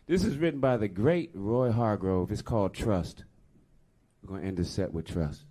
This is written by the great Roy Hargrove. It's called Trust. We're going to end the set with Trust.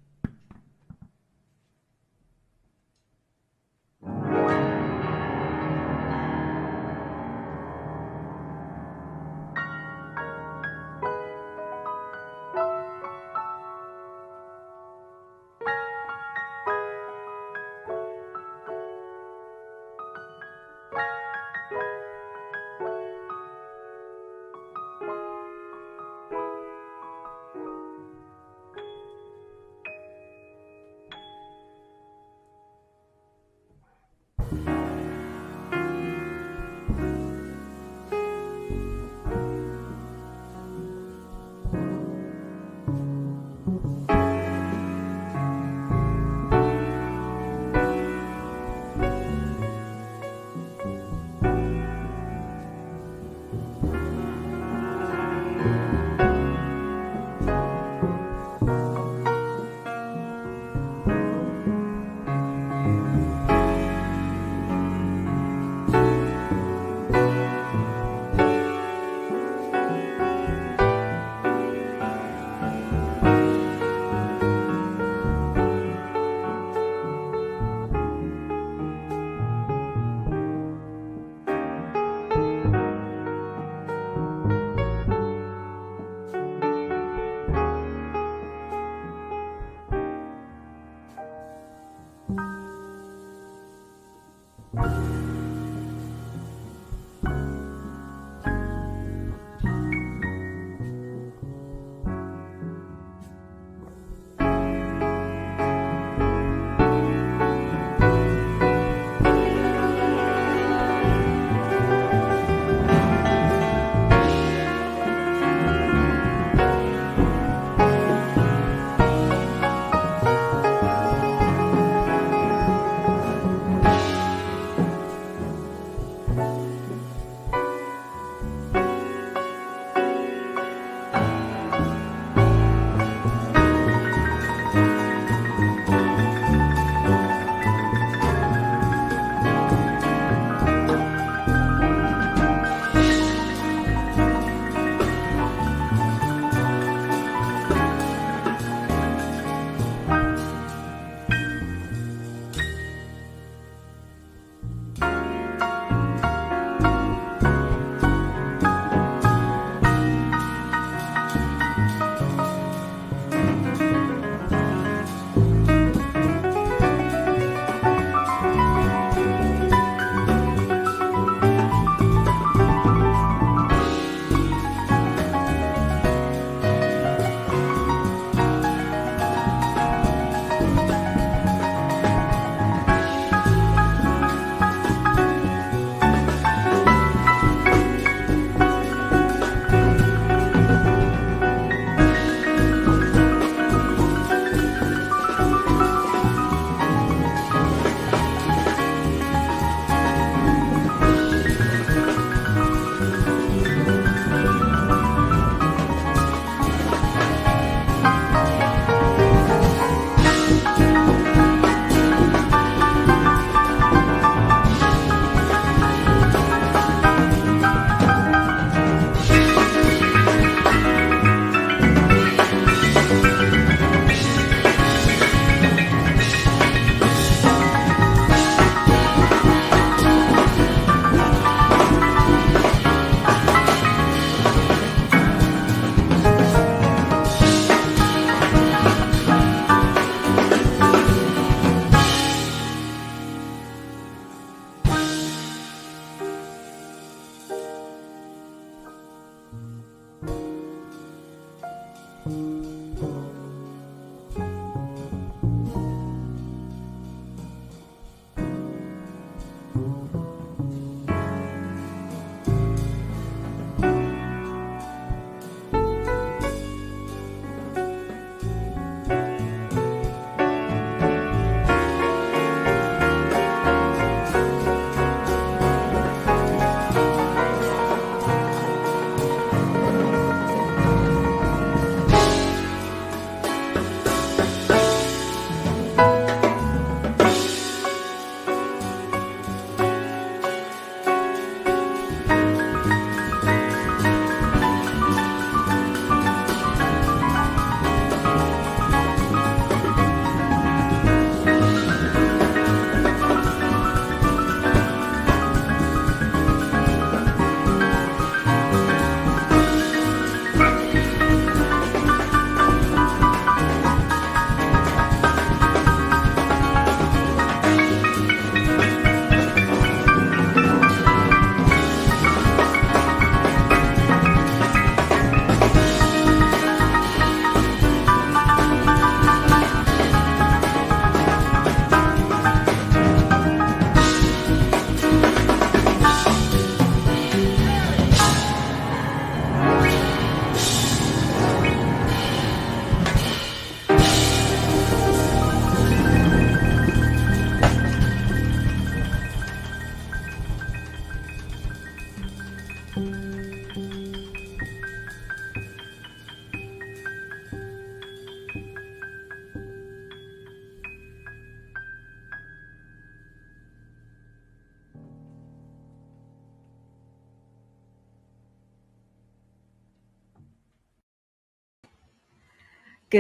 Good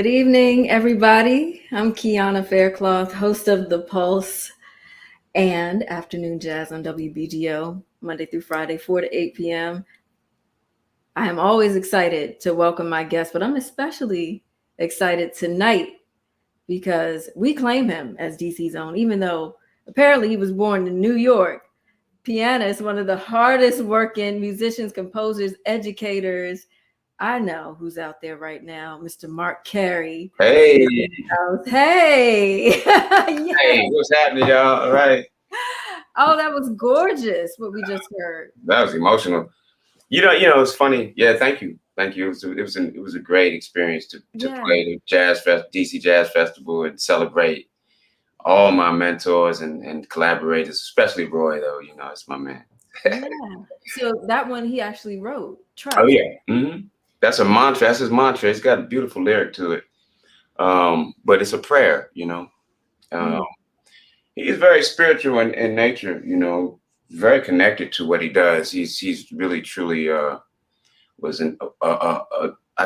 evening, everybody. I'm Keanna Faircloth, host of The Pulse and Afternoon Jazz on WBGO, Monday through Friday, 4 to 8 p.m. I am always excited to welcome my guests, but I'm especially excited tonight because we claim him as DC's own, even though apparently he was born in New York. Pianist, one of the hardest working musicians, composers, educators I know who's out there right now, Mr. Marc Cary. Hey. Hey. Yes. Hey, what's happening, y'all? All right. Oh, that was gorgeous, what we just heard. That was emotional. You know, it's funny. Yeah, thank you. It was a great experience to play the DC Jazz Festival and celebrate all my mentors and collaborators, especially Roy, though. It's my man. Yeah. So that one he actually wrote. Trust. Oh yeah. Mm-hmm. That's a mantra. That's his mantra. It's got a beautiful lyric to it. But it's a prayer, He's very spiritual in nature, very connected to what he does. He's really truly I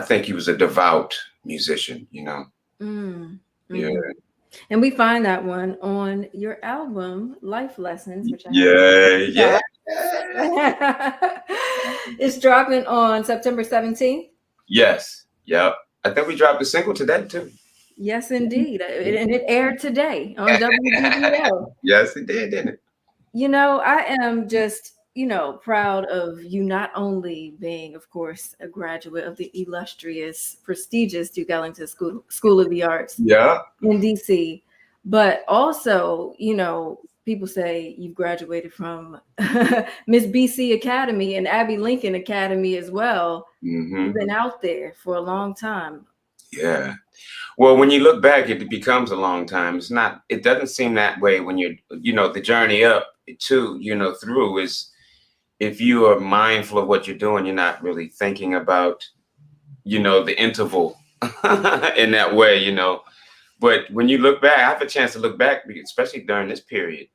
think he was a devout musician, Mm-hmm. Yeah. And we find that one on your album, Life Lessons, which I yeah. It's dropping on September 17th. Yes. Yep. I think we dropped a single today too. Yes, indeed. And it aired today on WBGO. Yes, it did, didn't it? I am just, proud of you not only being, of course, a graduate of the illustrious, prestigious Duke Ellington School of the Arts in DC, but also, people say you've graduated from Miss BC Academy and Abby Lincoln Academy as well. Mm-hmm. You've been out there for a long time. Yeah. Well, when you look back, it becomes a long time. It doesn't seem that way when you're, the journey up to, through is, if you are mindful of what you're doing, you're not really thinking about, the interval in that way, But when you look back, I have a chance to look back, especially during this period.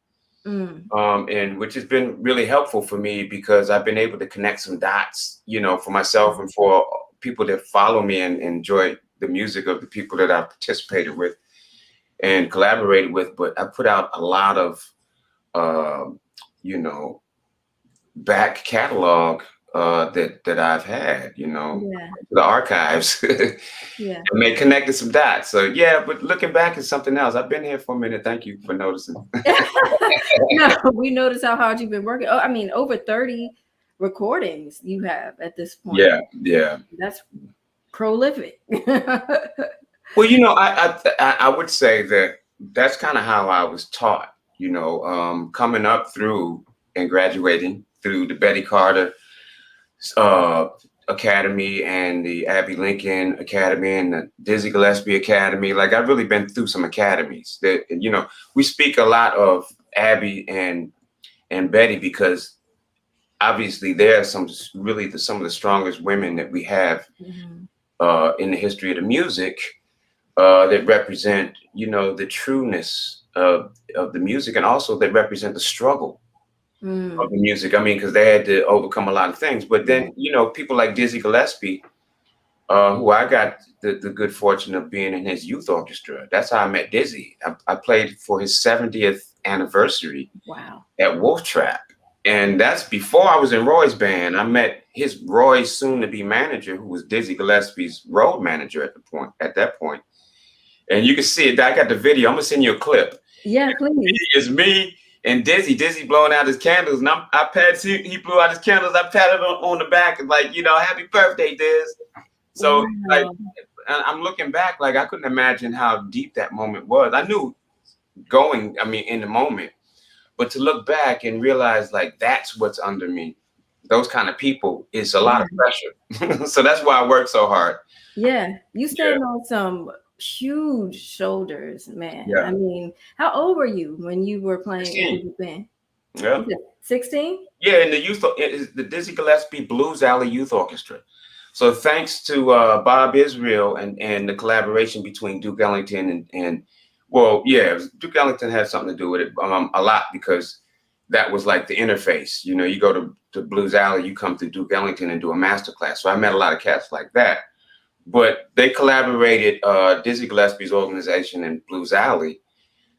And which has been really helpful for me because I've been able to connect some dots, for myself and for people that follow me and enjoy the music of the people that I've participated with and collaborated with. But I put out a lot of, back catalog that I've had, the archives. Yeah. And may connected some dots. So yeah, but looking back is something else. I've been here for a minute. Thank you for noticing. No, we noticed how hard you've been working. Oh, I mean, over 30 recordings you have at this point. Yeah. That's prolific. Well, I would say that's kind of how I was taught, coming up through and graduating through the Betty Carter Academy and the Abby Lincoln Academy and the Dizzy Gillespie Academy. Like, I've really been through some academies that, we speak a lot of Abby and Betty because obviously they're some of the strongest women that we have in the history of the music that represent, the trueness of the music, and also that represent the struggle of the music. I mean, because they had to overcome a lot of things. But then, people like Dizzy Gillespie, who I got the good fortune of being in his youth orchestra. That's how I met Dizzy. I played for his 70th anniversary at Wolf Trap. And that's before I was in Roy's band. I met Roy's soon-to-be manager, who was Dizzy Gillespie's road manager at that point. And you can see it. I got the video. I'm gonna send you a clip. Yeah, please. It's me and Dizzy blowing out his candles, and he blew out his candles. I patted him on the back and happy birthday, Diz. So I'm looking back, I couldn't imagine how deep that moment was. I knew in the moment, but to look back and realize that's what's under me, those kind of people, is a lot of pressure. So that's why I work so hard. Yeah, you stand on some huge shoulders, man. Yeah. I mean, how old were you when you were playing in the band? Yeah. 16? Yeah, in the youth, it is the Dizzy Gillespie Blues Alley Youth Orchestra. So thanks to Bob Israel and the collaboration between Duke Ellington and well, yeah, Duke Ellington had something to do with it a lot because that was like the interface. You know, you go to Blues Alley, you come to Duke Ellington and do a master class. So I met a lot of cats like that. But they collaborated, Dizzy Gillespie's organization and Blues Alley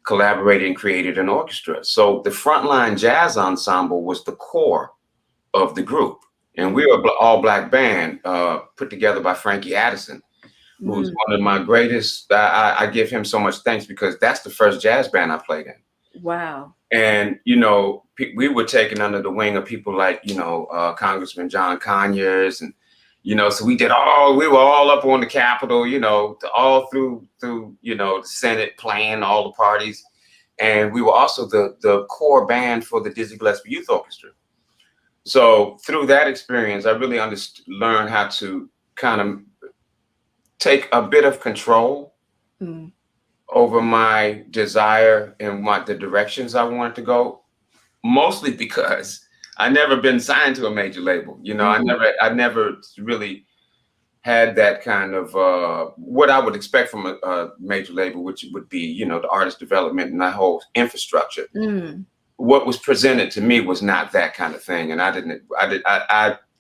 collaborated and created an orchestra. So the Frontline Jazz Ensemble was the core of the group. And we were an all black band put together by Frankie Addison, who's one of my greatest. I give him so much thanks because that's the first jazz band I played in. Wow. And, you know, we were taken under the wing of people like, you know, Congressman John Conyers. And, you know, so we were all up on the Capitol, you know, all through, you know, the Senate playing all the parties. And we were also the core band for the Dizzy Gillespie Youth Orchestra. So through that experience, I really learned how to kind of take a bit of control over my desire and the directions I wanted to go, mostly because I never been signed to a major label. You know, I never really had that kind of what I would expect from a major label, which would be, you know, the artist development and that whole infrastructure. What was presented to me was not that kind of thing. And I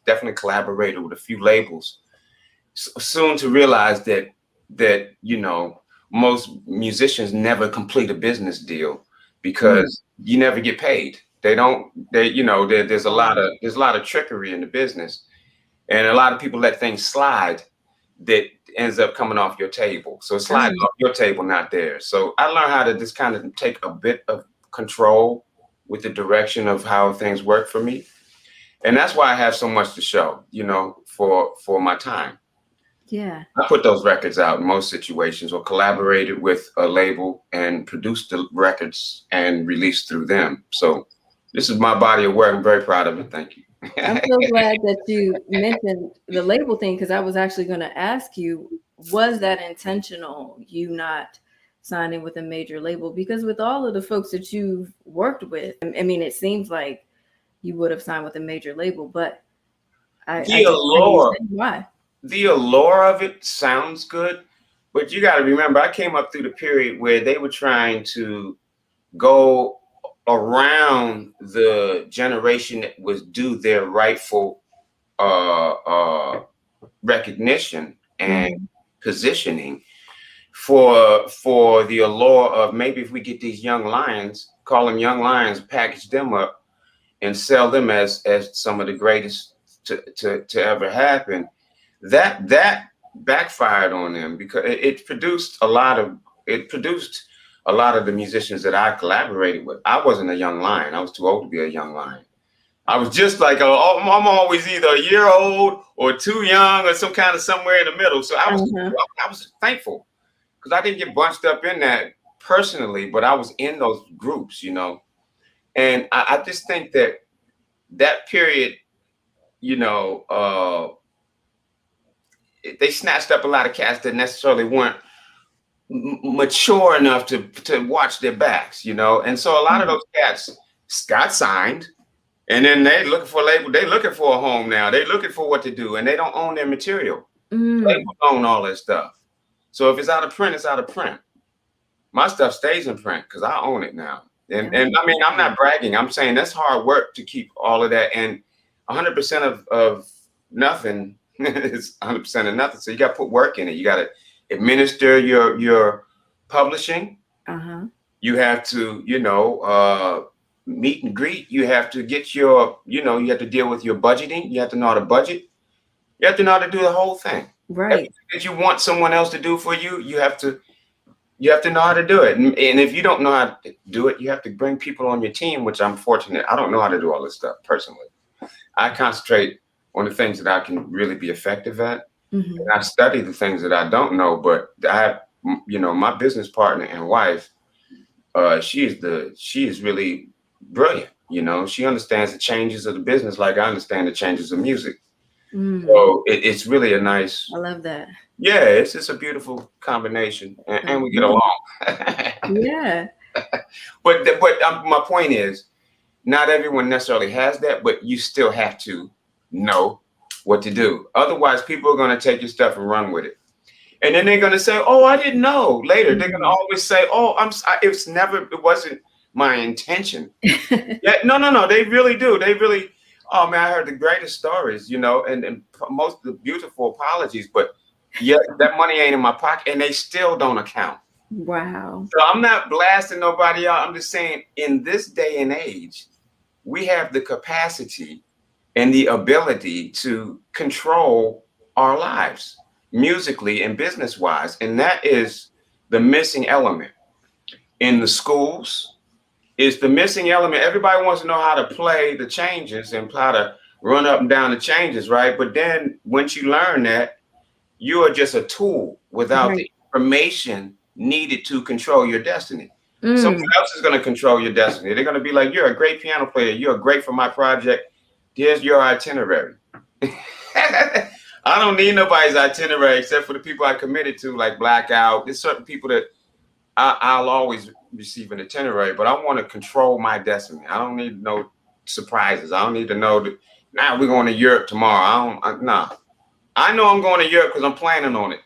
definitely collaborated with a few labels soon to realize that, you know, most musicians never complete a business deal because you never get paid. You know, there's a lot of trickery in the business, and a lot of people let things slide that ends up coming off your table. So it's sliding off your table, not theirs. So I learned how to just kind of take a bit of control with the direction of how things work for me. And that's why I have so much to show, you know, for my time. Yeah. I put those records out in most situations, or collaborated with a label and produced the records and released through them. So this is my body of work. I'm very proud of it. Thank you. I'm so glad that you mentioned the label thing, because I was actually going to ask you, was that intentional, you not signing with a major label? Because with all of the folks that you've worked with, I mean, it seems like you would have signed with a major label, but The allure of it sounds good, but you got to remember, I came up through the period where they were trying to go around the generation that was due their rightful recognition and positioning for the allure of, maybe if we get these young lions, call them young lions, package them up and sell them as some of the greatest to ever happen. That backfired on them because it produced a lot of the musicians that I collaborated with. I wasn't a young lion. I was too old to be a young lion. I was just like, I'm always either a year old or too young or some kind of somewhere in the middle. So I was thankful because I didn't get bunched up in that personally, but I was in those groups, you know. And I just think that period, you know, they snatched up a lot of cats that necessarily weren't mature enough to watch their backs, you know. And so a lot of those cats got signed, and then they looking for a label. They looking for a home now. They looking for what to do, and they don't own their material. Labels own all that stuff. So if it's out of print, it's out of print. My stuff stays in print because I own it now. And I mean, I'm not bragging. I'm saying that's hard work to keep all of that. And 100% of nothing is 100% of nothing. So you got to put work in it. You got to administer your publishing. You have to, you know, meet and greet. You have to get you have to deal with your budgeting. You have to know how to budget. You have to know how to do the whole thing. Right. Everything that you want someone else to do for you, you have to know how to do it. And if you don't know how to do it, you have to bring people on your team, which I'm fortunate. I don't know how to do all this stuff personally. I concentrate on the things that I can really be effective at. And I study the things that I don't know, but I have, you know, my business partner and wife, she is really brilliant. You know, she understands the changes of the business like I understand the changes of music. So it's really a nice. I love that. Yeah, it's just a beautiful combination, and we get along. Yeah. But my point is, Not everyone necessarily has that, but you still have to know what to do. Otherwise, people are going to take your stuff and run with it. And then they're going to say, oh, I didn't know. Later, they're going to always say, oh, it wasn't my intention. Yeah, no. They really do. They really, oh man, I heard the greatest stories, and most of the beautiful apologies, but yeah, that money ain't in my pocket and they still don't account. Wow. So I'm not blasting nobody out. I'm just saying in this day and age, we have the capacity and the ability to control our lives musically and business wise. And that is the missing element in the schools. Is the missing element. Everybody wants to know how to play the changes and how to run up and down the changes, right? But then once you learn that, you are just a tool without the information needed to control your destiny. Someone else is going to control your destiny. They're going to be like, you're a great piano player. You're great for my project. Here's your itinerary. I don't need nobody's itinerary except for the people I committed to, like Blackout. There's certain people that I'll always receive an itinerary, but I want to control my destiny. I don't need no surprises. I don't need to know that now we're going to Europe tomorrow. I know I'm going to Europe because I'm planning on it.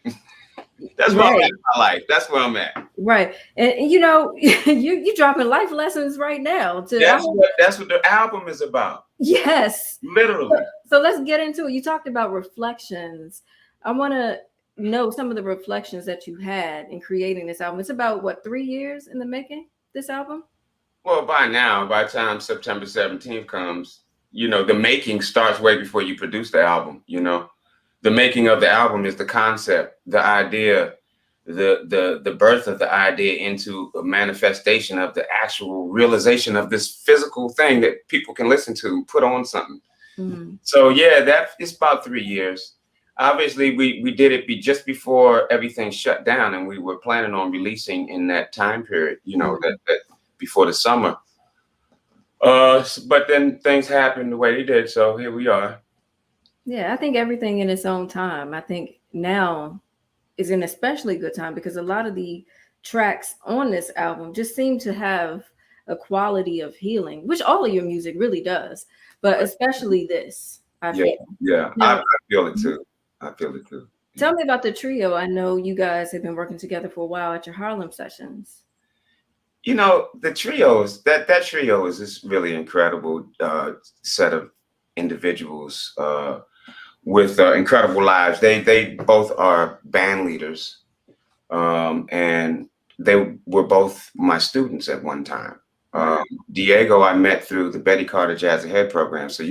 That's where I'm at in my life. That's where I'm at. Right. And you're dropping life lessons right now. That's what the album is about. Yes. Literally. So let's get into it. You talked about reflections. I want to know some of the reflections that you had in creating this album. It's about, what, 3 years in the making, this album? Well, by the time September 17th comes, the making starts way before you produce the album, The making of the album is the concept, the idea, the birth of the idea into a manifestation of the actual realization of this physical thing that people can listen to, put on something. So yeah, it's about 3 years. Obviously, we did it just before everything shut down, and we were planning on releasing in that time period, that before the summer. But then things happened the way they did, so here we are. Yeah, I think everything in its own time. I think now is an especially good time because a lot of the tracks on this album just seem to have a quality of healing, which all of your music really does, but especially this. I feel it too. I feel it too. Tell me about the trio. I know you guys have been working together for a while at your Harlem sessions. The trios, that trio is this really incredible set of individuals with incredible lives. They both are band leaders, and they were both my students at one time. Diego I met through the Betty Carter Jazz Ahead program, so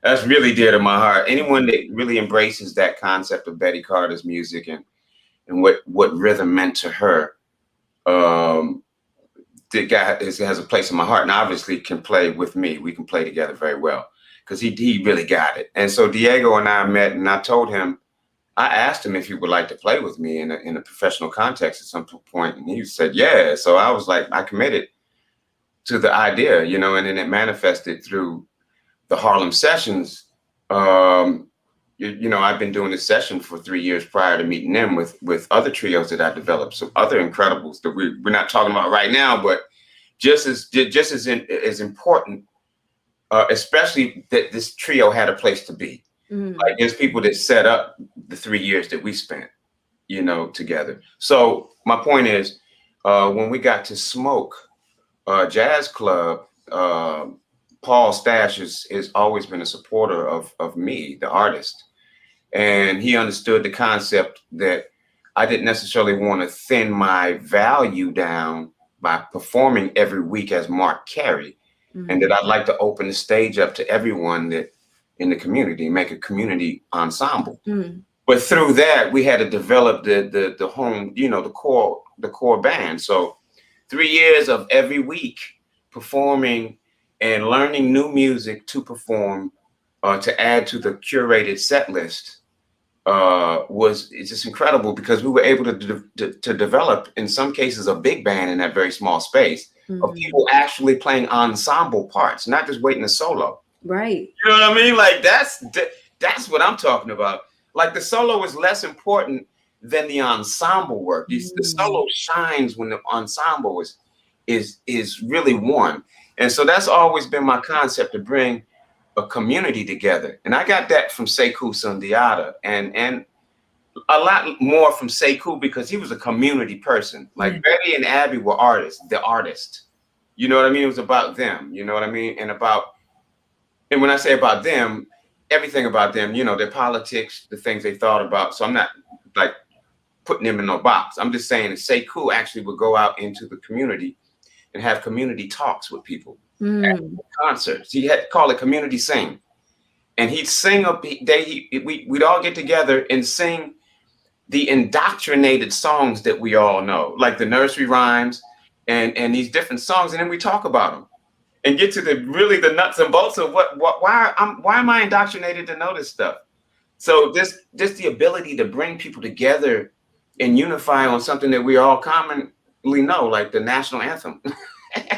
that's really dear to my heart. Anyone that really embraces that concept of Betty Carter's music and what rhythm meant to her, the guy has a place in my heart, and obviously can play with me. We can play together very well because he really got it. And so Diego and I met, and I asked him if he would like to play with me in a professional context at some point, and he said yeah. So I was like, I committed to the idea, and then it manifested through the Harlem sessions. I've been doing this session for 3 years prior to meeting them with other trios that I developed, some other incredibles that we're not talking about right now, but just as important, especially that this trio had a place to be. Like there's people that set up the 3 years that we spent, together. So my point is, when we got to Smoke Jazz Club, Paul Stash has always been a supporter of me, the artist. And he understood the concept that I didn't necessarily want to thin my value down by performing every week as Marc Cary, and that I'd like to open the stage up to everyone that in the community, make a community ensemble. But through that, we had to develop the home, the core band. So 3 years of every week performing and learning new music to perform, to add to the curated set list, it's just incredible because we were able to develop, in some cases, a big band in that very small space of people actually playing ensemble parts, not just waiting a solo. Right. You know what I mean? Like that's what I'm talking about. Like the solo is less important than the ensemble work. The solo shines when the ensemble is really one. And so that's always been my concept, to bring a community together. And I got that from Sekou Sundiata, and a lot more from Sekou, because he was a community person. Like Betty and Abby were artists, the artist. You know what I mean? It was about them, you know what I mean? And when I say about them, everything about them, you know, their politics, the things they thought about. So I'm not like putting them in no box. I'm just saying that Sekou actually would go out into the community and have community talks with people at concerts. He had to call it community sing. And he'd sing we'd all get together and sing the indoctrinated songs that we all know, like the nursery rhymes and these different songs. And then we talk about them and get to the nuts and bolts of why am I indoctrinated to know this stuff? So just the ability to bring people together and unify on something that we all commonly know, like the national anthem.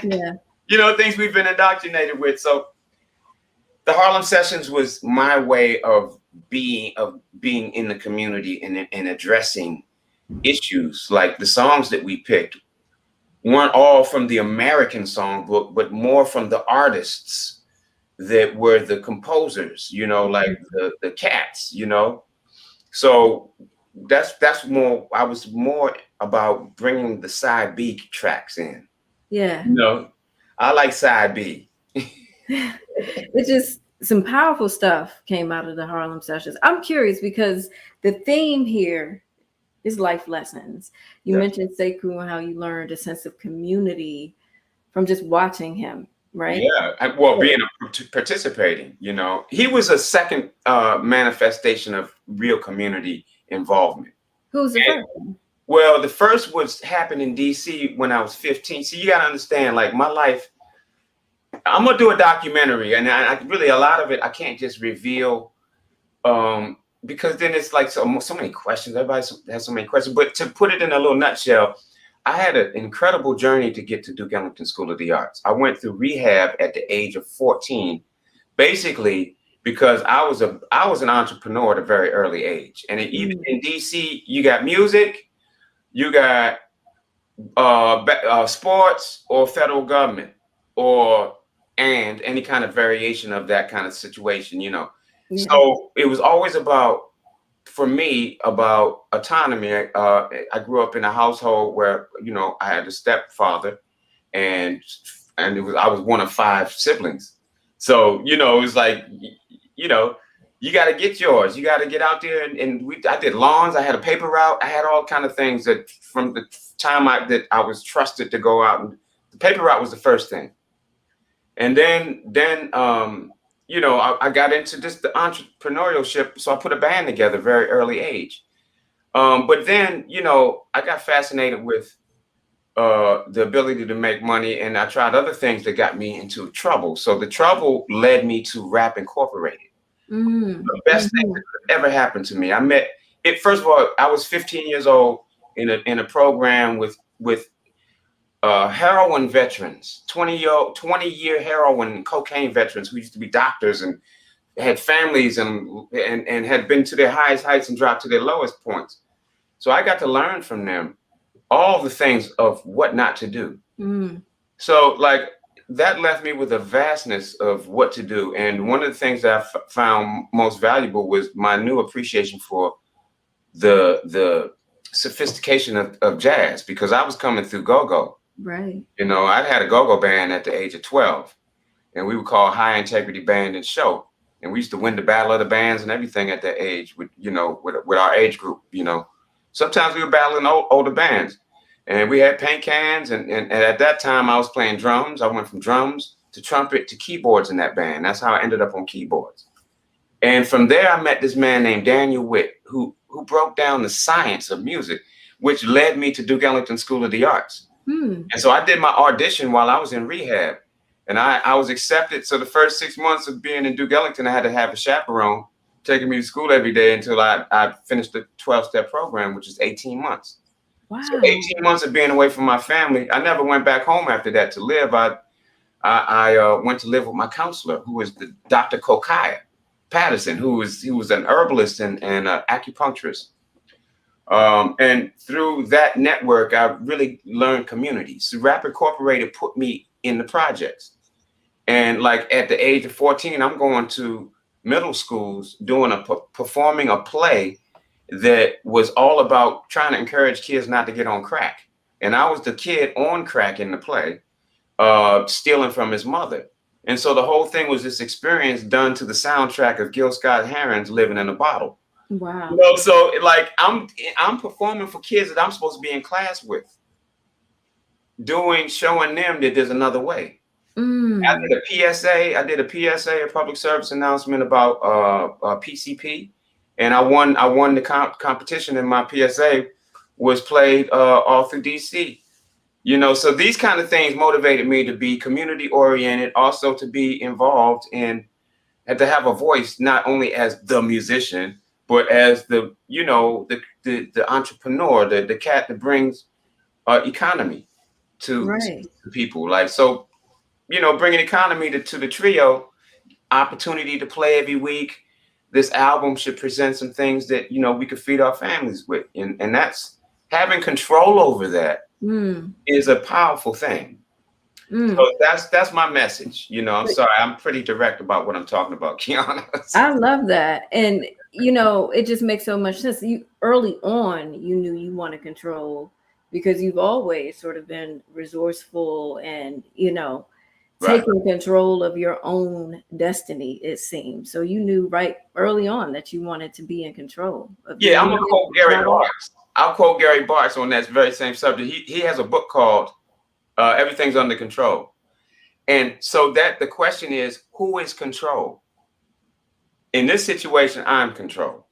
Yeah. You know, things we've been indoctrinated with. So the Harlem Sessions was my way of being in the community and addressing issues. Like the songs that we picked weren't all from the American songbook, but more from the artists that were the composers, you know, like the Cats, you know. So that's more, I was more about bringing the side B tracks in. Yeah. You know, I like side B. It's just some powerful stuff came out of the Harlem Sessions. I'm curious because the theme here is life lessons. You mentioned Sekou and how you learned a sense of community from just watching him, right? Yeah, participating, you know. He was a second manifestation of real community involvement. Who's the first one? Well, the first happened in DC when I was 15. So you got to understand, like, my life, I'm going to do a documentary, and I really, a lot of it, I can't just reveal, because then it's like so many questions. Everybody has so many questions. But to put it in a little nutshell, I had an incredible journey to get to Duke Ellington School of the Arts. I went through rehab at the age of 14, basically because I was an entrepreneur at a very early age. And even in DC, you got music, you got sports or federal government and any kind of variation of that kind of situation, you know. Yeah. So it was always for me, about autonomy. I grew up in a household where, you know, I had a stepfather and I was one of 5 siblings. So, you know, it was like, you know, you got to get yours. You got to get out there. I did lawns. I had a paper route. I had all kind of things that from the time that I was trusted to go out. And the paper route was the first thing. And then you know, I got into just the entrepreneurship. So I put a band together very early age. But then, you know, I got fascinated with the ability to make money. And I tried other things that got me into trouble. So the trouble led me to Rap Incorporated. The best thing that could ever happen to me. I met it. First of all, I was 15 years old in a program with heroin veterans, 20-year heroin and cocaine veterans who used to be doctors and had families and had been to their highest heights and dropped to their lowest points. So I got to learn from them all the things of what not to do. So like that left me with a vastness of what to do. And one of the things that I found most valuable was my new appreciation for the sophistication of jazz, because I was coming through go-go. Right. You know, I had a go-go band at the age of 12, and we would call High Integrity Band and Show. And we used to win the battle of the bands and everything at that age with, you know, with our age group, you know. Sometimes we were battling older bands, and we had paint cans. And at that time I was playing drums. I went from drums to trumpet to keyboards in that band. That's how I ended up on keyboards. And from there, I met this man named Daniel Witt, who broke down the science of music, which led me to Duke Ellington School of the Arts. And so I did my audition while I was in rehab, and I was accepted. So the first 6 months of being in Duke Ellington, I had to have a chaperone taking me to school every day until I finished the 12-step program, which is 18 months. Wow. So 18 months of being away from my family. I never went back home after that to live. I went to live with my counselor, who was the Dr. Kokaya Patterson, who was an herbalist and an acupuncturist. And through that network, I really learned community. So Rap Incorporated put me in the projects. And like at the age of 14, I'm going to middle schools doing performing a play that was all about trying to encourage kids not to get on crack. And I was the kid on crack in the play, stealing from his mother. And so the whole thing was this experience done to the soundtrack of Gil Scott-Heron's Living in a Bottle. Wow. You know, so like I'm performing for kids that I'm supposed to be in class with, showing them that there's another way. I did a PSA. I did a PSA, a public service announcement about PCP, and I won the competition. And my PSA was played all through DC. You know, so these kind of things motivated me to be community oriented, also to be involved in and to have a voice, not only as the musician, but as the, you know, the entrepreneur, the cat that brings economy to people. Like, so, you know, bringing economy to the trio, opportunity to play every week. This album should present some things that, you know, we could feed our families with. And that's having control over that is a powerful thing. So that's my message. You know, I'm sorry, I'm pretty direct about what I'm talking about, Keanna. I love that. And, you know, it just makes so much sense. You early on, you knew you want to control because you've always sort of been resourceful and, you know, taking control of your own destiny, it seems. So you knew right early on that you wanted to be in control. Yeah, I'm gonna quote Gary Bartz. I'll quote Gary Bartz on that very same subject. He has a book called Everything's Under Control. And so that the question is, who is control? In this situation, I'm control.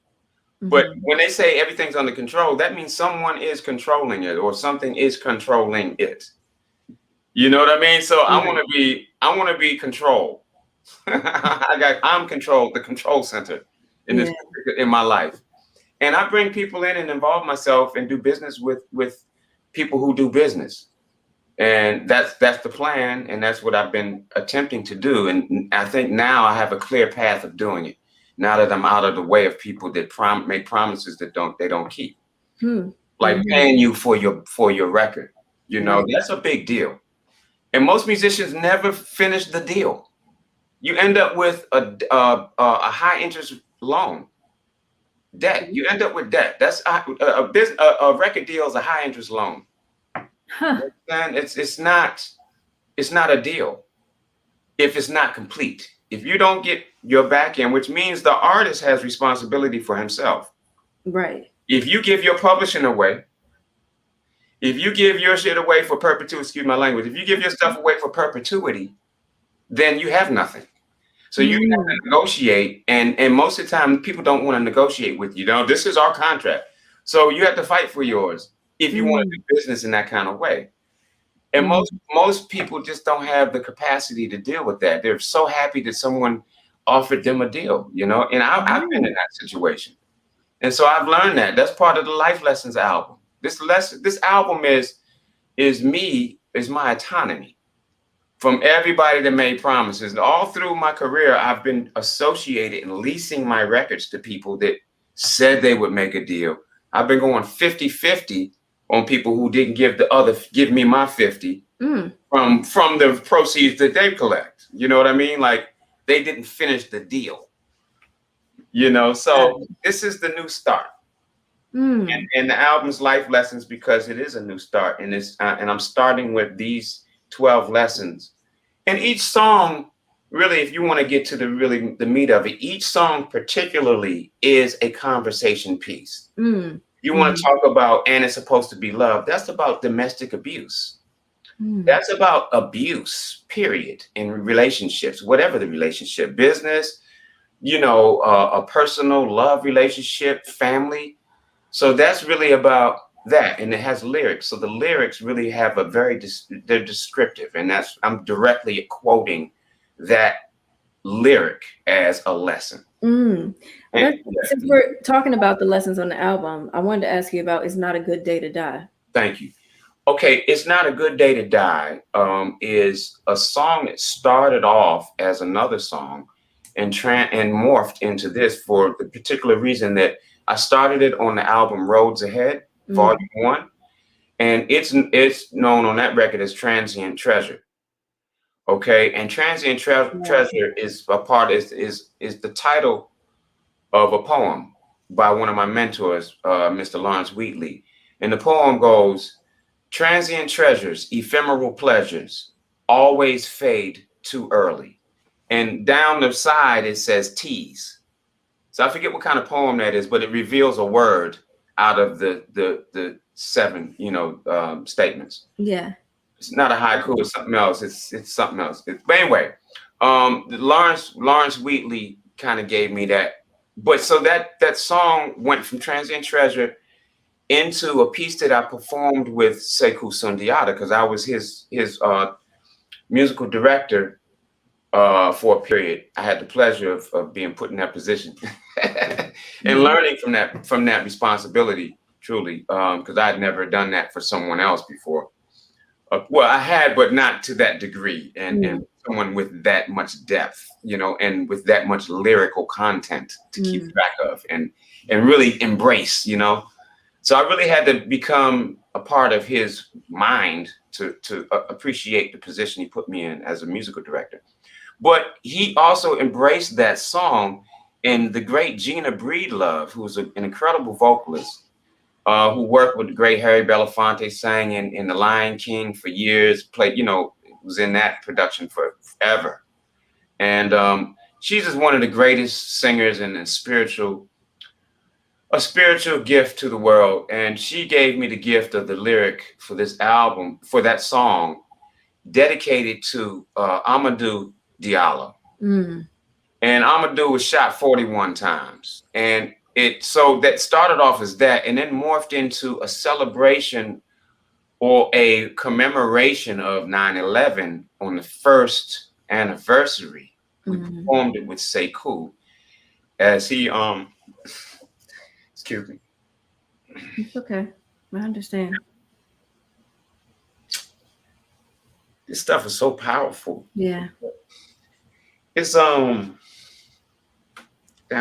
But when they say everything's under control, that means someone is controlling it or something is controlling it. You know what I mean? So I want to be control. I'm control, the control center in my life. And I bring people in and involve myself and do business with people who do business. And that's the plan. And that's what I've been attempting to do. And I think now I have a clear path of doing it. Now that I'm out of the way of people that make promises that they don't keep. Like paying you for your record. You know, that's a big deal. And most musicians never finish the deal. You end up with a high interest loan. Debt. You end up with debt. That's a record deal is a high interest loan. And it's not a deal if it's not complete. If you don't get your back end, which means the artist has responsibility for himself. Right. If you give your publishing away, if you give your shit away for perpetuity, excuse my language, if you give your stuff away for perpetuity, then you have nothing. So you have to negotiate, and most of the time people don't want to negotiate with you. You know, this is our contract. So you have to fight for yours if you want to do business in that kind of way. And most people just don't have the capacity to deal with that. They're so happy that someone offered them a deal, you know, and I've been in that situation. And so I've learned that. That's part of the Life Lessons album. This album is my autonomy from everybody that made promises. And all through my career, I've been associated and leasing my records to people that said they would make a deal. I've been going 50-50 on people who didn't give me my 50 from the proceeds that they collect. You know what I mean? Like they didn't finish the deal. You know, so this is the new start. And the album's Life Lessons because it is a new start, and I'm starting with these 12 lessons. And each song, really, if you want to get to the meat of it, each song particularly is a conversation piece. You want to talk about "And It's Supposed to Be Love." That's about domestic abuse. That's about abuse, period, in relationships, whatever the relationship, business, you know, a personal love relationship, family. So that's really about that, and it has lyrics. So the lyrics really have they're descriptive, and I'm directly quoting that lyric as a lesson. Since we're talking about the lessons on the album, I wanted to ask you about "It's Not a Good Day to Die." Thank you. Okay, "It's Not a Good Day to Die" is a song that started off as another song and morphed into this for the particular reason that I started it on the album Roads Ahead, Volume 1, and it's known on that record as Transient Treasure. Okay, and Transient Treasure is a part is the title of a poem by one of my mentors, Mr. Lawrence Wheatley. And the poem goes, transient treasures, ephemeral pleasures, always fade too early. And down the side, it says tease. So I forget what kind of poem that is, but it reveals a word out of the seven, statements. Yeah. It's not a haiku, it's something else. It's something else. But anyway, Lawrence Wheatley kind of gave me that. But so that song went from Transient Treasure into a piece that I performed with Sekou Sundiata, because I was his musical director for a period. I had the pleasure of being put in that position and learning from that responsibility, truly, because I had never done that for someone else before. Well, I had, but not to that degree, and someone with that much depth, and with that much lyrical content to keep track of and really embrace, So I really had to become a part of his mind to appreciate the position he put me in as a musical director. But he also embraced that song, and the great Gina Breedlove, who's an incredible vocalist, who worked with the great Harry Belafonte, sang in The Lion King for years, played, was in that production forever. And she's just one of the greatest singers and a spiritual gift to the world. And she gave me the gift of the lyric for this album, for that song, dedicated to Amadou Diallo. And Amadou was shot 41 times. And so that started off as that, and then morphed into a celebration or a commemoration of 9/11 on the first anniversary. We performed it with Sekou as he excuse me. It's okay. I understand. This stuff is so powerful. Yeah. It's I'm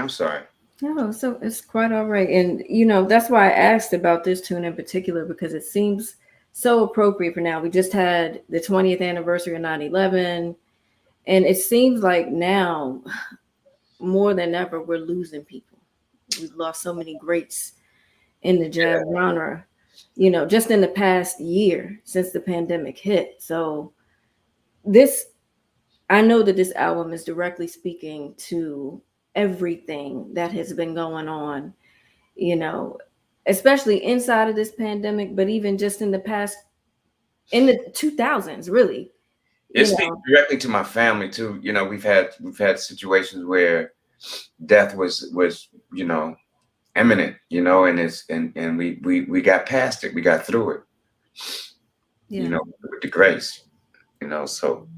sorry. No, so it's quite all right. And, that's why I asked about this tune in particular, because it seems so appropriate for now. We just had the 20th anniversary of 9/11. And it seems like now, more than ever, we're losing people. We've lost so many greats in the jazz genre, just in the past year since the pandemic hit. So I know that this album is directly speaking to everything that has been going on, especially inside of this pandemic, but even just in the 2000s, really. It speaks directly to my family too. We've had situations where death was imminent, and we got past it, we got through it, with the grace, so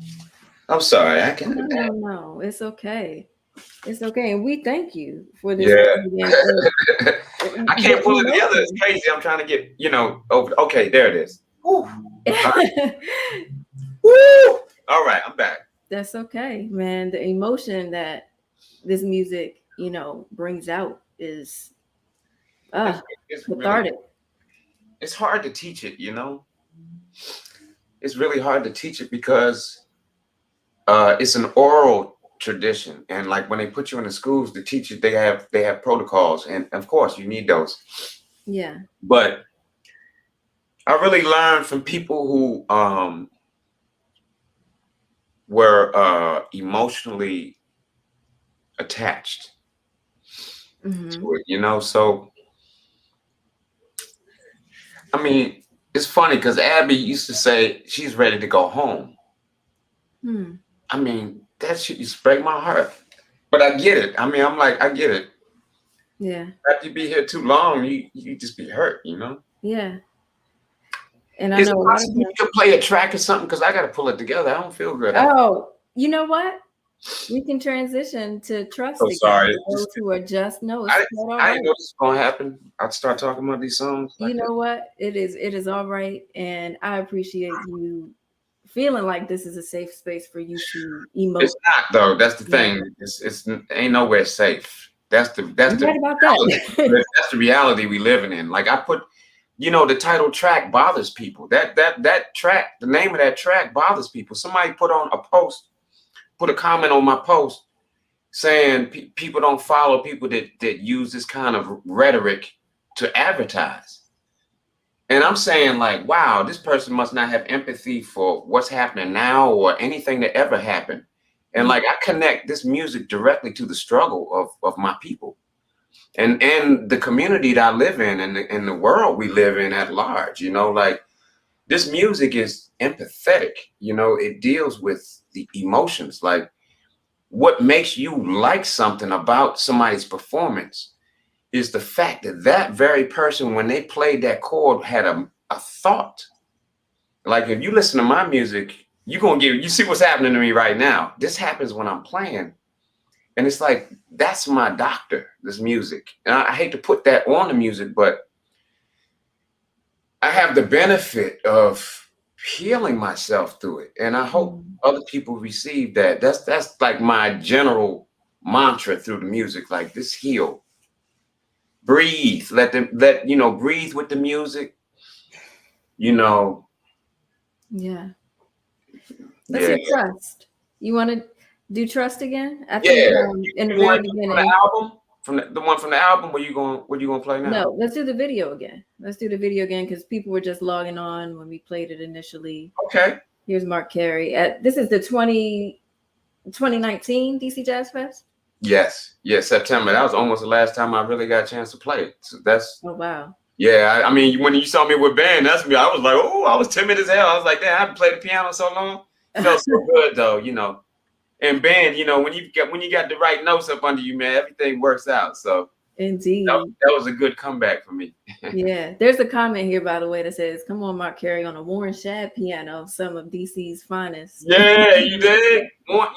I'm sorry, I can't. No, it's okay. It's okay. And we thank you for this. Yeah. I can't pull it together. It's crazy. I'm trying to get, over. Okay, there it is. Woo. All right. Woo. All right, I'm back. That's okay, man. The emotion that this music, brings out is it's cathartic. Really, it's hard to teach it, It's really hard to teach it because it's an oral tradition, and like when they put you in the schools, the teachers they have protocols, and of course you need those. Yeah. But I really learned from people who were emotionally attached to it, So I mean, it's funny because Abby used to say she's ready to go home. I mean, that shit used to break my heart. But I get it. I mean, I'm like, I get it. Yeah. After you be here too long, you just be hurt, Yeah. And I Is know it possible you could play a track or something? Because I got to pull it together. I don't feel good. Oh, you know what? We can transition to Trust again. Sorry. Those who are just I didn't know this was going to happen. I'd start talking about these songs. You know what? It is all right. And I appreciate you feeling like this is a safe space for you to emote. It's not, though. That's the thing. It's ain't nowhere safe. That's the right about that. That's the reality we living in. Like I put you know, the title track bothers people. That track, the name of that track bothers people. Somebody put a comment on my post saying people don't follow people that use this kind of rhetoric to advertise. And I'm saying, like, wow, this person must not have empathy for what's happening now or anything that ever happened. And like, I connect this music directly to the struggle of my people and the community that I live in and the world we live in at large. You know, like, this music is empathetic. You know, it deals with the emotions. Like, what makes you like something about somebody's performance is the fact that that very person, when they played that chord, had a thought. Like, if you listen to my music, you see what's happening to me right now. This happens when I'm playing. And it's like, that's my doctor, this music. And I hate to put that on the music, but I have the benefit of healing myself through it. And I hope other people receive that. That's like my general mantra through the music, like, this heal. Breathe. Breathe with the music. You know. Yeah. Let's do Trust. You want to do Trust again? I think in the very beginning. From the album, the one from the album. What you gonna play now? No, let's do the video again. Let's do the video again because people were just logging on when we played it initially. Okay. Here's Marc Cary. This is the 2019 DC Jazz Fest. Yes, September. That was almost the last time I really got a chance to play it. So that's. Oh wow. Yeah, I mean, when you saw me with band, that's me. I was like, oh, I was timid as hell. I was like, damn, I haven't played the piano so long. It felt so good though, you know. And band, you know, when you got the right notes up under you, man, everything works out. So indeed, that was a good comeback for me. Yeah, there's a comment here, by the way, that says, "Come on, Marc Cary on a Warren Shad piano, some of DC's finest." Yeah, you did.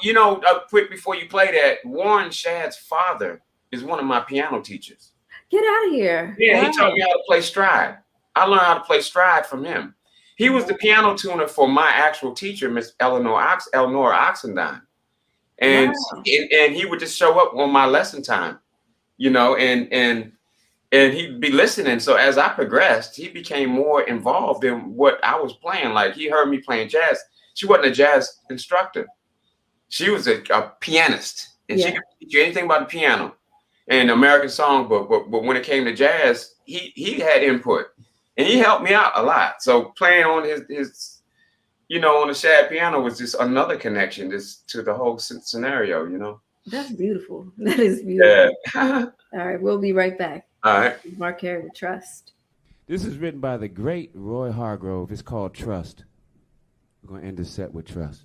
You know, quick before you play that, Warren Shad's father is one of my piano teachers. Get out of here! Yeah, He taught me how to play stride. I learned how to play stride from him. He was the piano tuner for my actual teacher, Miss Elnora Oxendine. And he would just show up on my lesson time, you know, and he'd be listening. So as I progressed, he became more involved in what I was playing. Like, he heard me playing jazz. She wasn't a jazz instructor. She was a pianist, and she could teach you anything about the piano and American songbook. But when it came to jazz, he had input, and he helped me out a lot. So playing on his you know, on the Shad piano was just another connection to the whole scenario, you know. That's beautiful. That is beautiful. Yeah. All right, we'll be right back. All right. Marc Cary with Trust. This is written by the great Roy Hargrove. It's called Trust. We're going to end the set with Trust.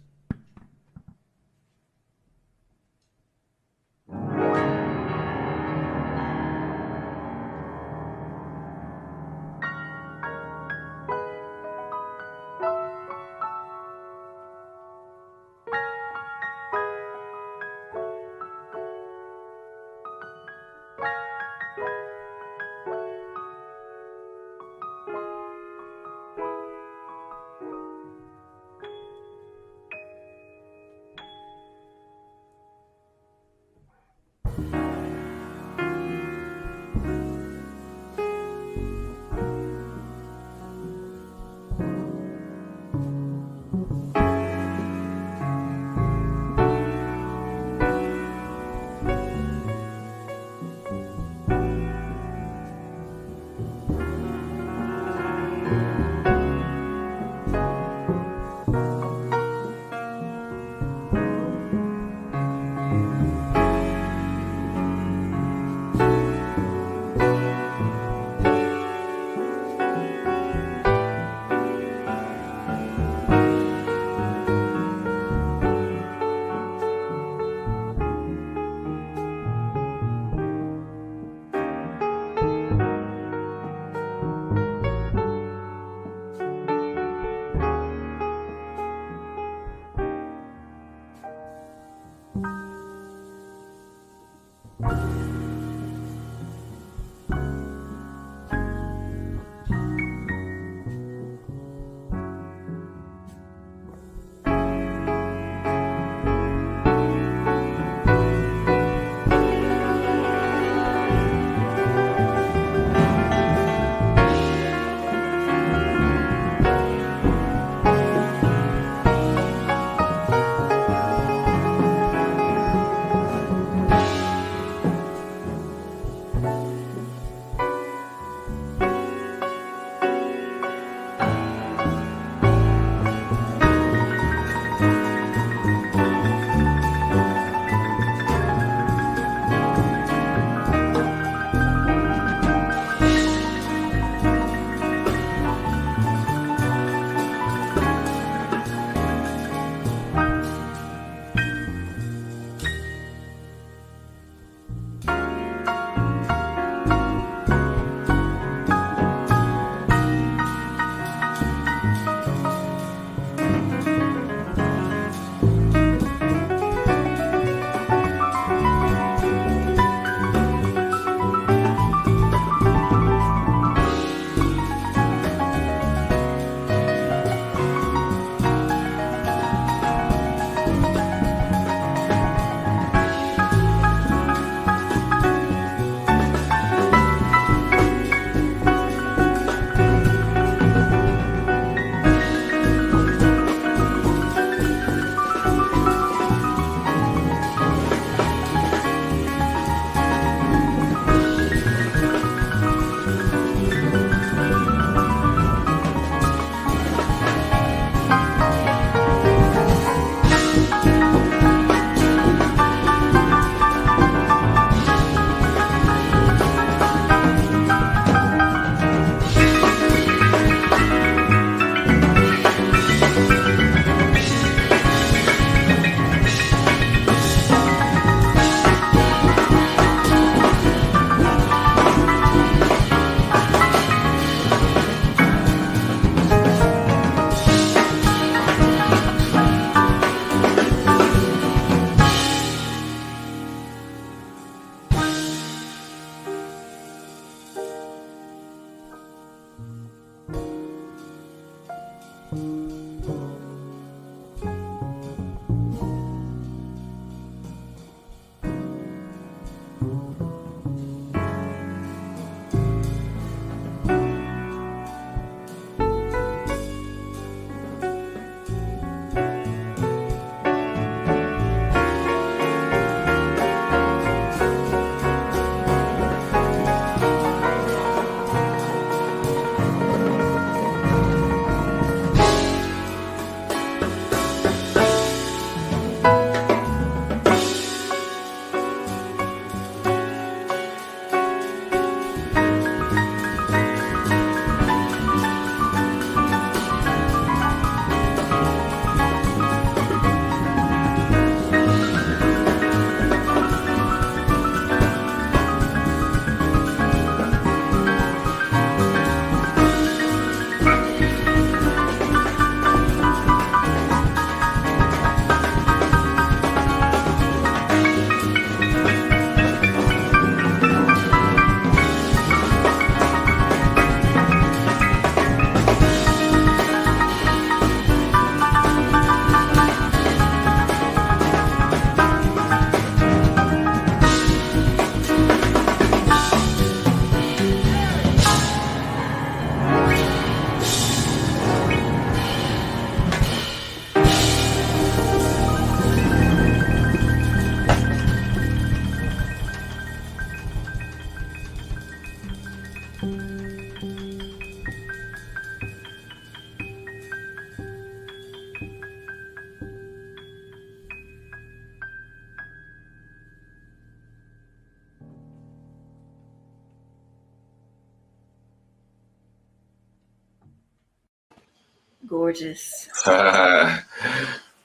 Gorgeous.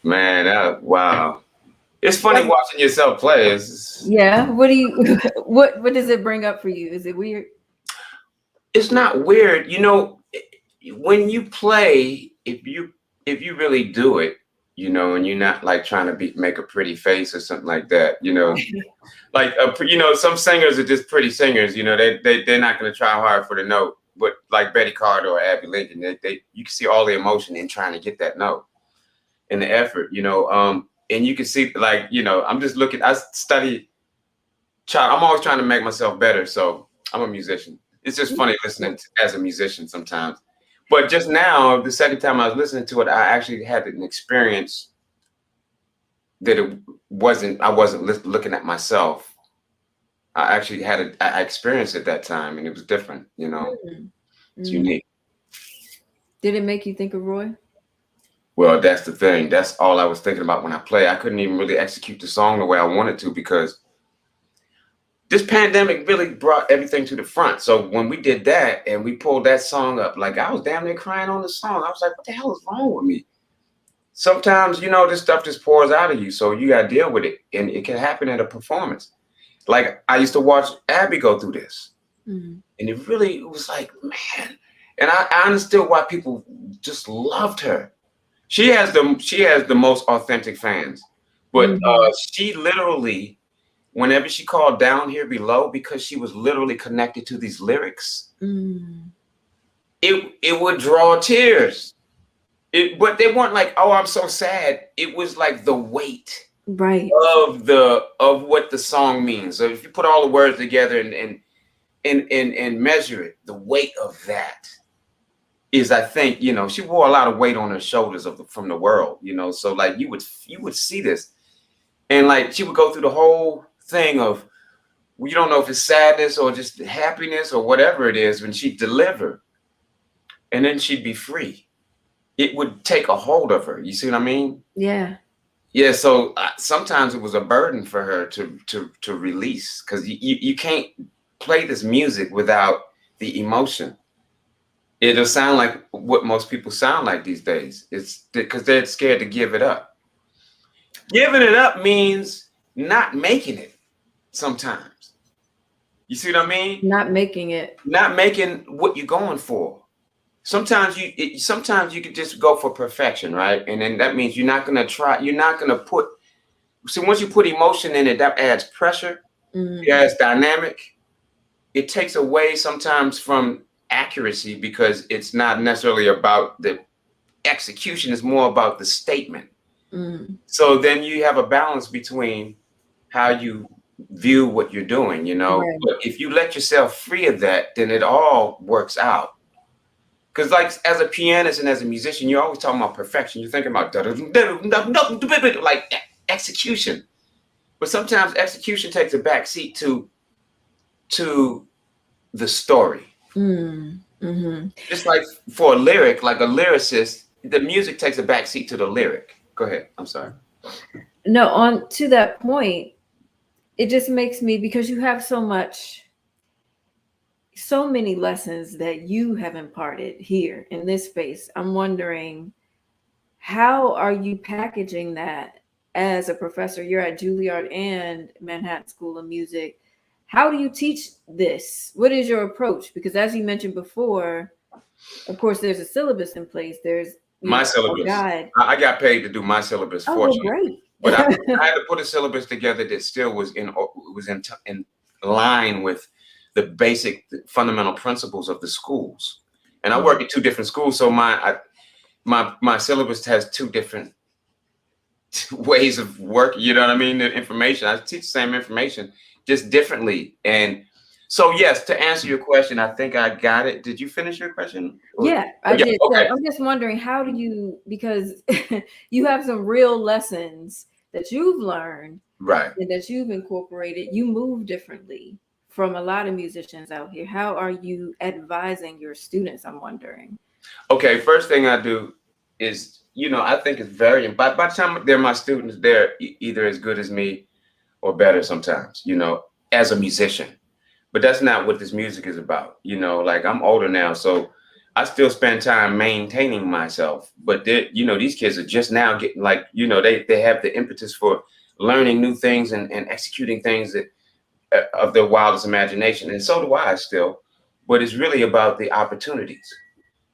Man, wow. It's funny watching yourself play. Yeah. What do you? What does it bring up for you? Is it weird? It's not weird. You know, when you play, if you really do it, you know, and you're not like trying to make a pretty face or something like that, you know, like you know, some singers are just pretty singers. You know, they're not going to try hard for the note. But like Betty Carter or Abby Lincoln, you can see all the emotion in trying to get that note and the effort, you know. And you can see, like, you know, I'm just looking. I study. I'm always trying to make myself better. So I'm a musician. It's just funny listening as a musician sometimes. But just now, the second time I was listening to it, I actually had an experience that I wasn't looking at myself I actually I experienced it that time, and it was different. You know, it's unique. Did it make you think of Roy? Well, that's the thing. That's all I was thinking about when I play. I couldn't even really execute the song the way I wanted to because this pandemic really brought everything to the front. So when we did that and we pulled that song up, like I was damn near crying on the song. I was like, what the hell is wrong with me? Sometimes, you know, this stuff just pours out of you. So you got to deal with it. And it can happen at a performance. Like I used to watch Abby go through this. And it was like, man. And I understood why people just loved her. She has the most authentic fans. But she literally, whenever she called Down Here Below, because she was literally connected to these lyrics, it would draw tears. But they weren't like, oh, I'm so sad. It was like the weight of what the song means. So if you put all the words together and measure it, the weight of that is, I think, you know, she wore a lot of weight on her shoulders from the world, you know. So like you would see this, and like she would go through the whole thing of, you don't know if it's sadness or just happiness or whatever it is when she delivered, and then she'd be free. It would take a hold of her. You see what I mean? Yeah. Yeah. So sometimes it was a burden for her to release, because you can't play this music without the emotion. It'll sound like what most people sound like these days. It's because they're scared to give it up. Giving it up means not making it sometimes. You see what I mean? Not making it. Not making what you're going for. Sometimes you could just go for perfection, right? And then that means you're not gonna put. So once you put emotion in it, that adds pressure. It adds dynamic. It takes away sometimes from accuracy, because it's not necessarily about the execution, it's more about the statement. So then you have a balance between how you view what you're doing, you know. Right. But if you let yourself free of that, then it all works out. Because like as a pianist and as a musician, you're always talking about perfection. You're thinking about like execution. But sometimes execution takes a back seat to the story. Just like for a lyric, like a lyricist, the music takes a back seat to the lyric. Go ahead. I'm sorry. No, on to that point, it just makes me, because you have so many lessons that you have imparted here in this space. I'm wondering, how are you packaging that as a professor? You're at Juilliard and Manhattan School of Music. How do you teach this? What is your approach? Because as you mentioned before, of course, there's a syllabus in place. There's my syllabus. Guide. I got paid to do my syllabus, fortunately. Great. But I had to put a syllabus together that still was in line with the basic fundamental principles of the schools. And I work at two different schools, so my syllabus has two different ways of working. You know what I mean? The information, I teach the same information, just differently. And so, yes, to answer your question, I think I got it. Did you finish your question? Yeah, I did. Okay. So I'm just wondering, how do you, because you have some real lessons that you've learned, right, and that you've incorporated. You move differently from a lot of musicians out here. How are you advising your students, I'm wondering? Okay, first thing I do is, you know, I think it's very, by the time they're my students, they're either as good as me or better sometimes, you know, as a musician. But that's not what this music is about. You know, like I'm older now, so I still spend time maintaining myself. But you know, these kids are just now getting, like, you know, they have the impetus for learning new things and executing things that of their wildest imagination. And so do I still. But it's really about the opportunities.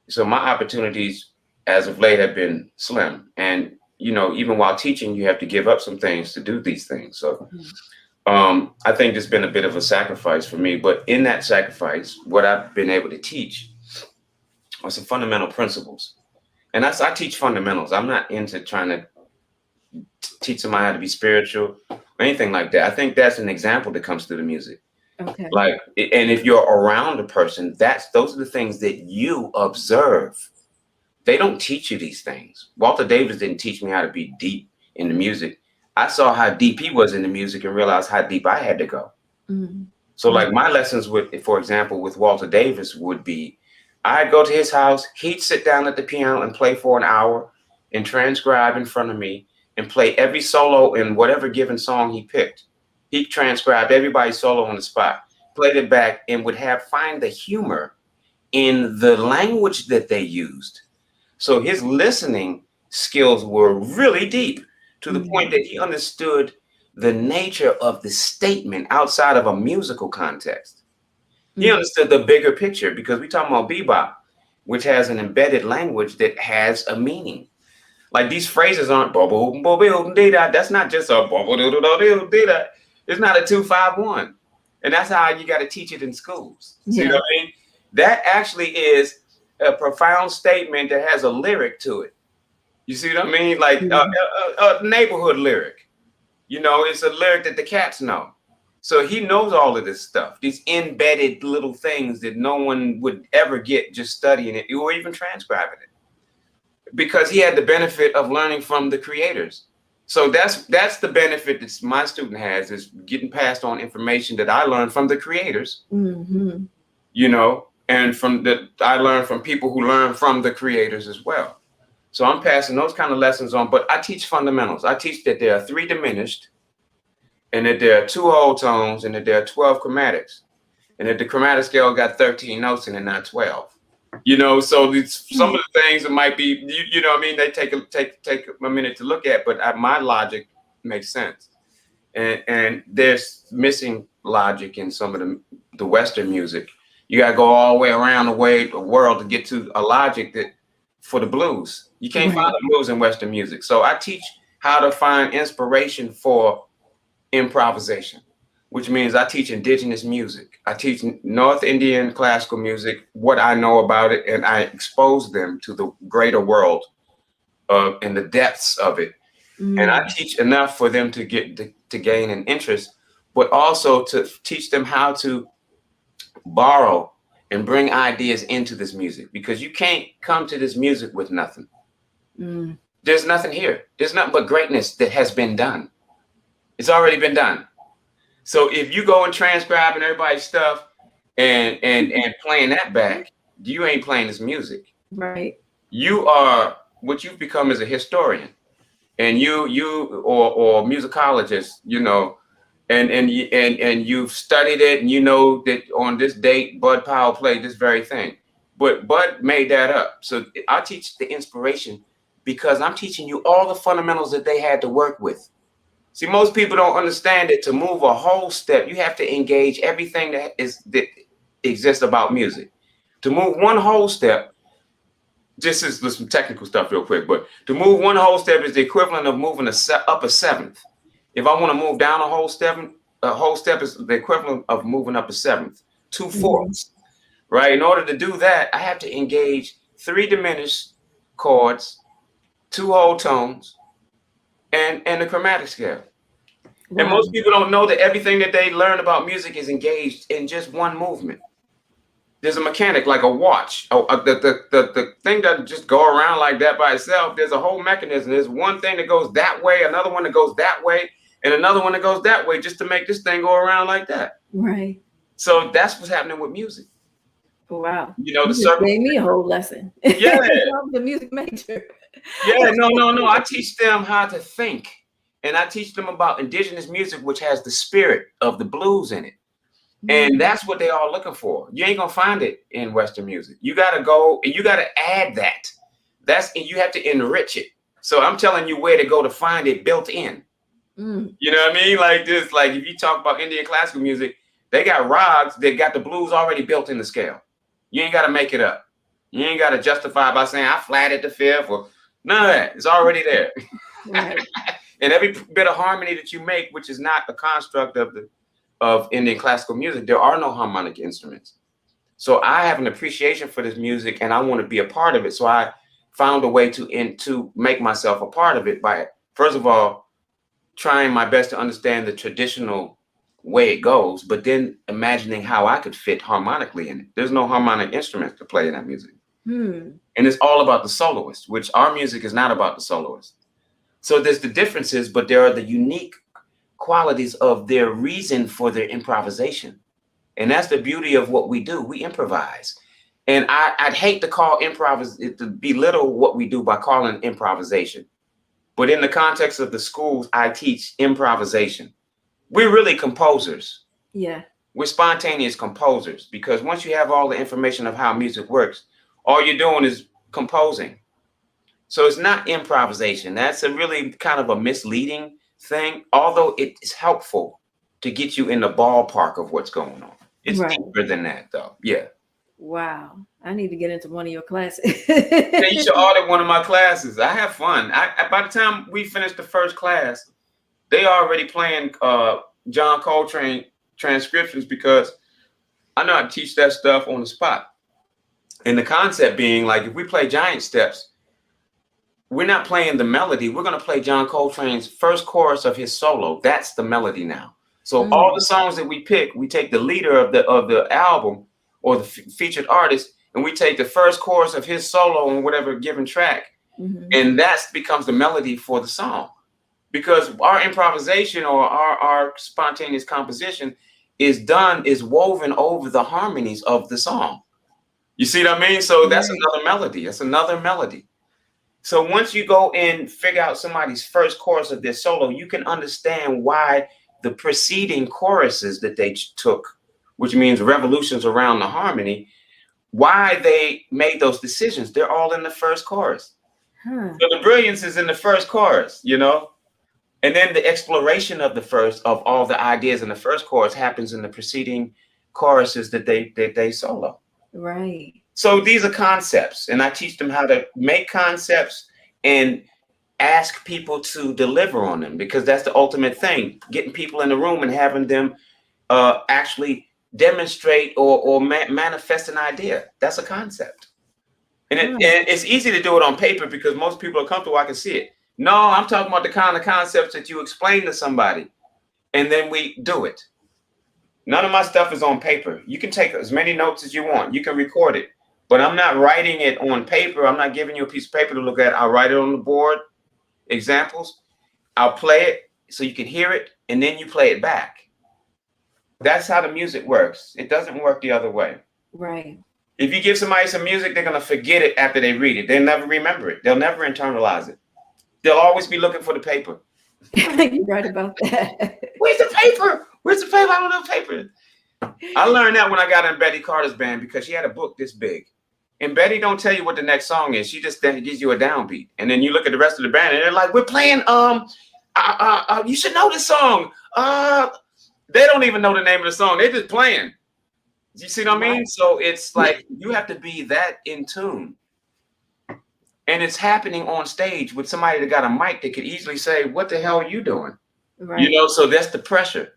So my opportunities as of late have been slim. And, you know, even while teaching, you have to give up some things to do these things. So I think it's been a bit of a sacrifice for me. But in that sacrifice, what I've been able to teach are some fundamental principles. And I teach fundamentals. I'm not into trying to teach somebody how to be spiritual or anything like that. I think that's an example that comes through the music. Okay. Like, and if you're around a person, those are the things that you observe. They don't teach you these things. Walter Davis didn't teach me how to be deep in the music. I saw how deep he was in the music and realized how deep I had to go. So like my lessons with, for example, with Walter Davis would be, I'd go to his house, he'd sit down at the piano and play for an hour and transcribe in front of me and play every solo in whatever given song he picked. He transcribed everybody's solo on the spot, played it back, and would find the humor in the language that they used. So his listening skills were really deep to the point that he understood the nature of the statement outside of a musical context. He understood the bigger picture, because we're talking about bebop, which has an embedded language that has a meaning. Like these phrases aren't that's not just a it's not a 2-5-1. And that's how you got to teach it in schools. See what I mean? That actually is a profound statement that has a lyric to it. You see what I mean? Like a neighborhood lyric. You know, it's a lyric that the cats know. So he knows all of this stuff, these embedded little things that no one would ever get just studying it or even transcribing it, because he had the benefit of learning from the creators. So that's the benefit that my student has, is getting passed on information that I learned from the creators, you know, and I learned from people who learn from the creators as well. So I'm passing those kind of lessons on, but I teach fundamentals. I teach that there are 3 diminished, and that there are 2 whole tones, and that there are 12 chromatics, and that the chromatic scale got 13 notes in it, not 12. You know, so some of the things that might be, you know what I mean, they take a minute to look at, but my logic makes sense. And there's missing logic in some of the Western music. You got to go all the way around the world to get to a logic that for the blues. You can't find the blues in Western music. So I teach how to find inspiration for improvisation, which means I teach indigenous music. I teach North Indian classical music, what I know about it, and I expose them to the greater world and the depths of it. And I teach enough for them to gain an interest, but also to teach them how to borrow and bring ideas into this music, because you can't come to this music with nothing. There's nothing here. There's nothing but greatness that has been done. It's already been done. So if you go and transcribing everybody's stuff and playing that back, you ain't playing this music. Right. You are, what you've become is a historian, and you or musicologist, you know, and you've studied it, and you know that on this date Bud Powell played this very thing, but Bud made that up. So I teach the inspiration because I'm teaching you all the fundamentals that they had to work with. See, most people don't understand that to move a whole step, you have to engage everything that exists about music. To move one whole step, this is some technical stuff real quick, but to move one whole step is the equivalent of moving up a seventh. If I want to move down a whole step is the equivalent of moving up a seventh, 2/4, right? In order to do that, I have to engage 3 diminished chords, 2 whole tones, and the chromatic scale. Wow. And most people don't know that everything that they learn about music is engaged in just one movement. There's a mechanic, like a watch. The thing doesn't just go around like that by itself. There's a whole mechanism. There's one thing that goes that way, another one that goes that way, and another one that goes that way, just to make this thing go around like that. Right. So that's what's happening with music. Wow. You know, you just gave me a whole lesson. Yeah. The music major. Yeah, no. I teach them how to think. And I teach them about indigenous music, which has the spirit of the blues in it. And that's what they're all looking for. You ain't gonna find it in Western music. You gotta go and you gotta add that. You have to enrich it. So I'm telling you where to go to find it built in. You know what I mean? Like this, like if you talk about Indian classical music, they got rags that got the blues already built in the scale. You ain't gotta make it up. You ain't gotta justify by saying I flatted the fifth or none of that. It's already there. Right. And every bit of harmony that you make, which is not a construct of Indian classical music, there are no harmonic instruments. So I have an appreciation for this music, and I want to be a part of it. So I found a way to make myself a part of it by, first of all, trying my best to understand the traditional way it goes, but then imagining how I could fit harmonically in it. There's no harmonic instruments to play in that music. And it's all about the soloist, which our music is not about the soloist. So there's the differences, but there are the unique qualities of their reason for their improvisation. And that's the beauty of what we do. We improvise. And I'd hate to call to belittle what we do by calling it improvisation. But in the context of the schools, I teach improvisation. We're really composers. Yeah. We're spontaneous composers, because once you have all the information of how music works, all you're doing is composing. So it's not improvisation. That's a really kind of a misleading thing, although it is helpful to get you in the ballpark of what's going on. It's deeper than that, though. Yeah. Wow. I need to get into one of your classes. Yeah, you should audit one of my classes. I have fun. By the time we finish the first class, they already playing John Coltrane transcriptions, because I know how to teach that stuff on the spot. And the concept being, like, if we play Giant Steps, we're not playing the melody. We're going to play John Coltrane's first chorus of his solo. That's the melody now. So all the songs that we pick, we take the leader of the album or the featured artist, and we take the first chorus of his solo on whatever given track, and that becomes the melody for the song. Because our improvisation or our spontaneous composition is woven over the harmonies of the song. You see what I mean? So that's another melody. That's another melody. So once you go and figure out somebody's first chorus of their solo, you can understand why the preceding choruses that they took, which means revolutions around the harmony, why they made those decisions. They're all in the first chorus. So the brilliance is in the first chorus, you know? And then the exploration of all the ideas in the first chorus happens in the preceding choruses that they solo. Right. So these are concepts, and I teach them how to make concepts and ask people to deliver on them, because that's the ultimate thing, getting people in the room and having them actually demonstrate or manifest an idea. That's a concept. And it's easy to do it on paper because most people are comfortable. I can see it. No, I'm talking about the kind of concepts that you explain to somebody and then we do it. None of my stuff is on paper. You can take as many notes as you want. You can record it, but I'm not writing it on paper. I'm not giving you a piece of paper to look at. I'll write it on the board, examples. I'll play it so you can hear it, and then you play it back. That's how the music works. It doesn't work the other way. Right. If you give somebody some music, they're going to forget it after they read it. They'll never remember it. They'll never internalize it. They'll always be looking for the paper. You're right about that. Where's the paper? Where's the paper? I don't know paper. I learned that when I got in Betty Carter's band, because she had a book this big. And Betty don't tell you what the next song is. She just then gives you a downbeat. And then you look at the rest of the band and they're like, we're playing, you should know this song. They don't even know the name of the song. They're just playing. You see what I mean? So it's like you have to be that in tune. And it's happening on stage with somebody that got a mic that could easily say, what the hell are you doing? Right. You know, so that's the pressure.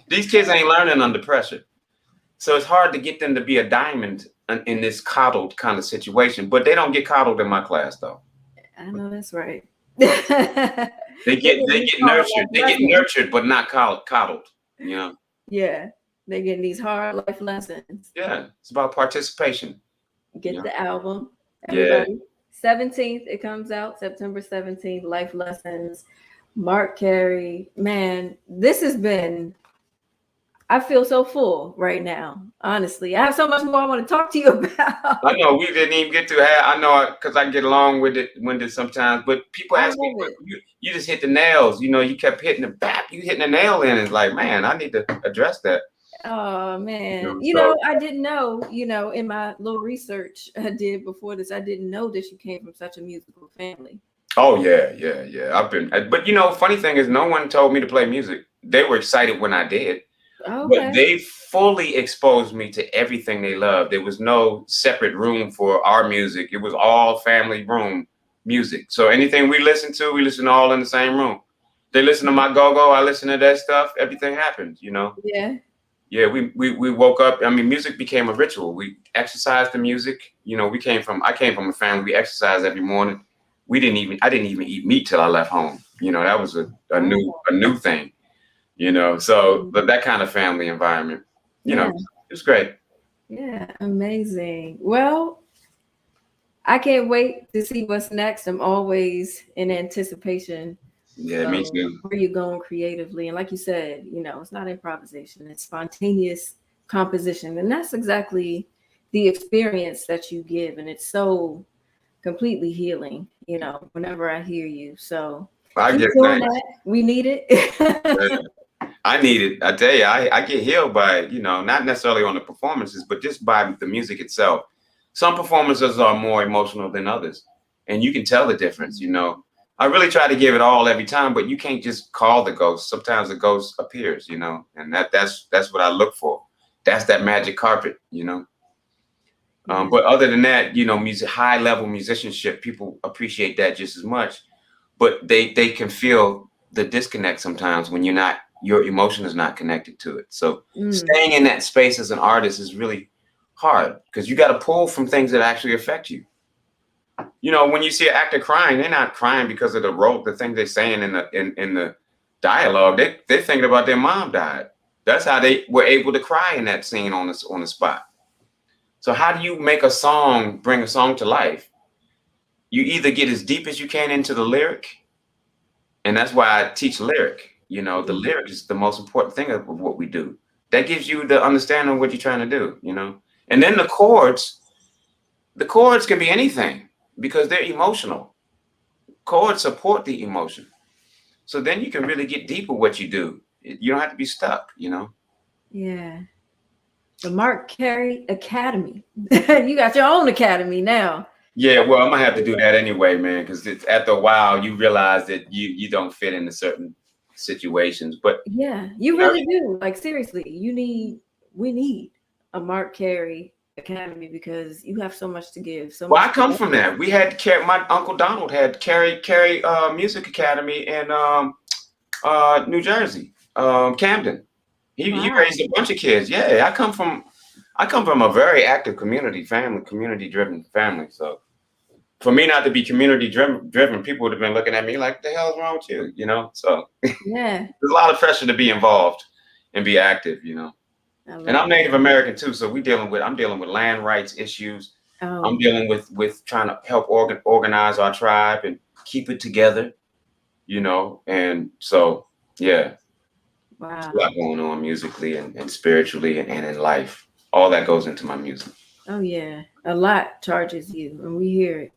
These kids ain't learning under pressure. So it's hard to get them to be a diamond in this coddled kind of situation. But they don't get coddled in my class, though. I know that's right. They get nurtured. They get nurtured, but not coddled, you know? Yeah. They're getting these hard life lessons. Yeah. It's about participation. Get the album. Everybody. 17th, it comes out September 17th. Life Lessons. Marc Cary. Man, this has been, I feel so full right now. Honestly, I have so much more I want to talk to you about. I know we didn't even get to have, I know because I get along with it sometimes, but people ask me, you just hit the nails. You know, you kept hitting the back, you hitting the nail in. It's like, man, I need to address that. Oh man, you know, I didn't know, in my little research I did before this, I didn't know that you came from such a musical family. Oh yeah. I've been, but funny thing is, no one told me to play music. They were excited when I did, but they fully exposed me to everything they loved. There was no separate room for our music. It was all family room music. So anything we listened all in the same room. They listen to my go-go, I listen to that stuff. Everything happened, Yeah, we woke up. I mean, music became a ritual. We exercised the music. I came from a family. We exercised every morning. I didn't even eat meat till I left home. That was a new thing. So but that kind of family environment, it was great. Yeah, amazing. Well, I can't wait to see what's next. I'm always in anticipation Yeah, me So too. where you going creatively, and like you said, it's not improvisation; it's spontaneous composition, and that's exactly the experience that you give, and it's so completely healing. Whenever I hear you, so I keep get doing thanks. that. We need it. I need it. I tell you, I get healed by it, not necessarily on the performances, but just by the music itself. Some performances are more emotional than others, and you can tell the difference. I really try to give it all every time, but you can't just call the ghost. Sometimes the ghost appears, and that's what I look for. That's that magic carpet. Yeah. But other than that, music, high level musicianship, people appreciate that just as much. But they can feel the disconnect sometimes when your emotion is not connected to it. So staying in that space as an artist is really hard because you got to pull from things that actually affect you. When you see an actor crying, they're not crying because of the things they're saying in the dialogue. They're thinking about their mom died. That's how they were able to cry in that scene on the spot. So how do you make bring a song to life? You either get as deep as you can into the lyric, and that's why I teach lyric. The lyric is the most important thing of what we do. That gives you the understanding of what you're trying to do. And then the chords can be anything because they're emotional. Chords support the emotion. So then you can really get deep with what you do. You don't have to be stuck. Yeah. The Marc Cary Academy. You got your own academy now. Yeah, well, I'm gonna have to do that anyway, man, because after a while you realize that you don't fit into certain situations. But Yeah, you really do. Like seriously, we need a Marc Cary Academy because you have so much to give. So well, much I come from that. We had my Uncle Donald had Cary Music Academy in New Jersey, Camden. He Wow. raised a bunch of kids. Yeah, I come from a very active community driven family. So for me not to be community driven, people would have been looking at me like, "The hell's wrong with you?" So Yeah. there's a lot of pressure to be involved and be active. And I'm Native That. American too, so I'm dealing with land rights issues. I'm Oh, dealing with trying to help organize our tribe and keep it together. And so yeah, there's a wow. lot going on musically and spiritually and in life. All that goes into my music. Oh yeah. A lot charges you, and we hear it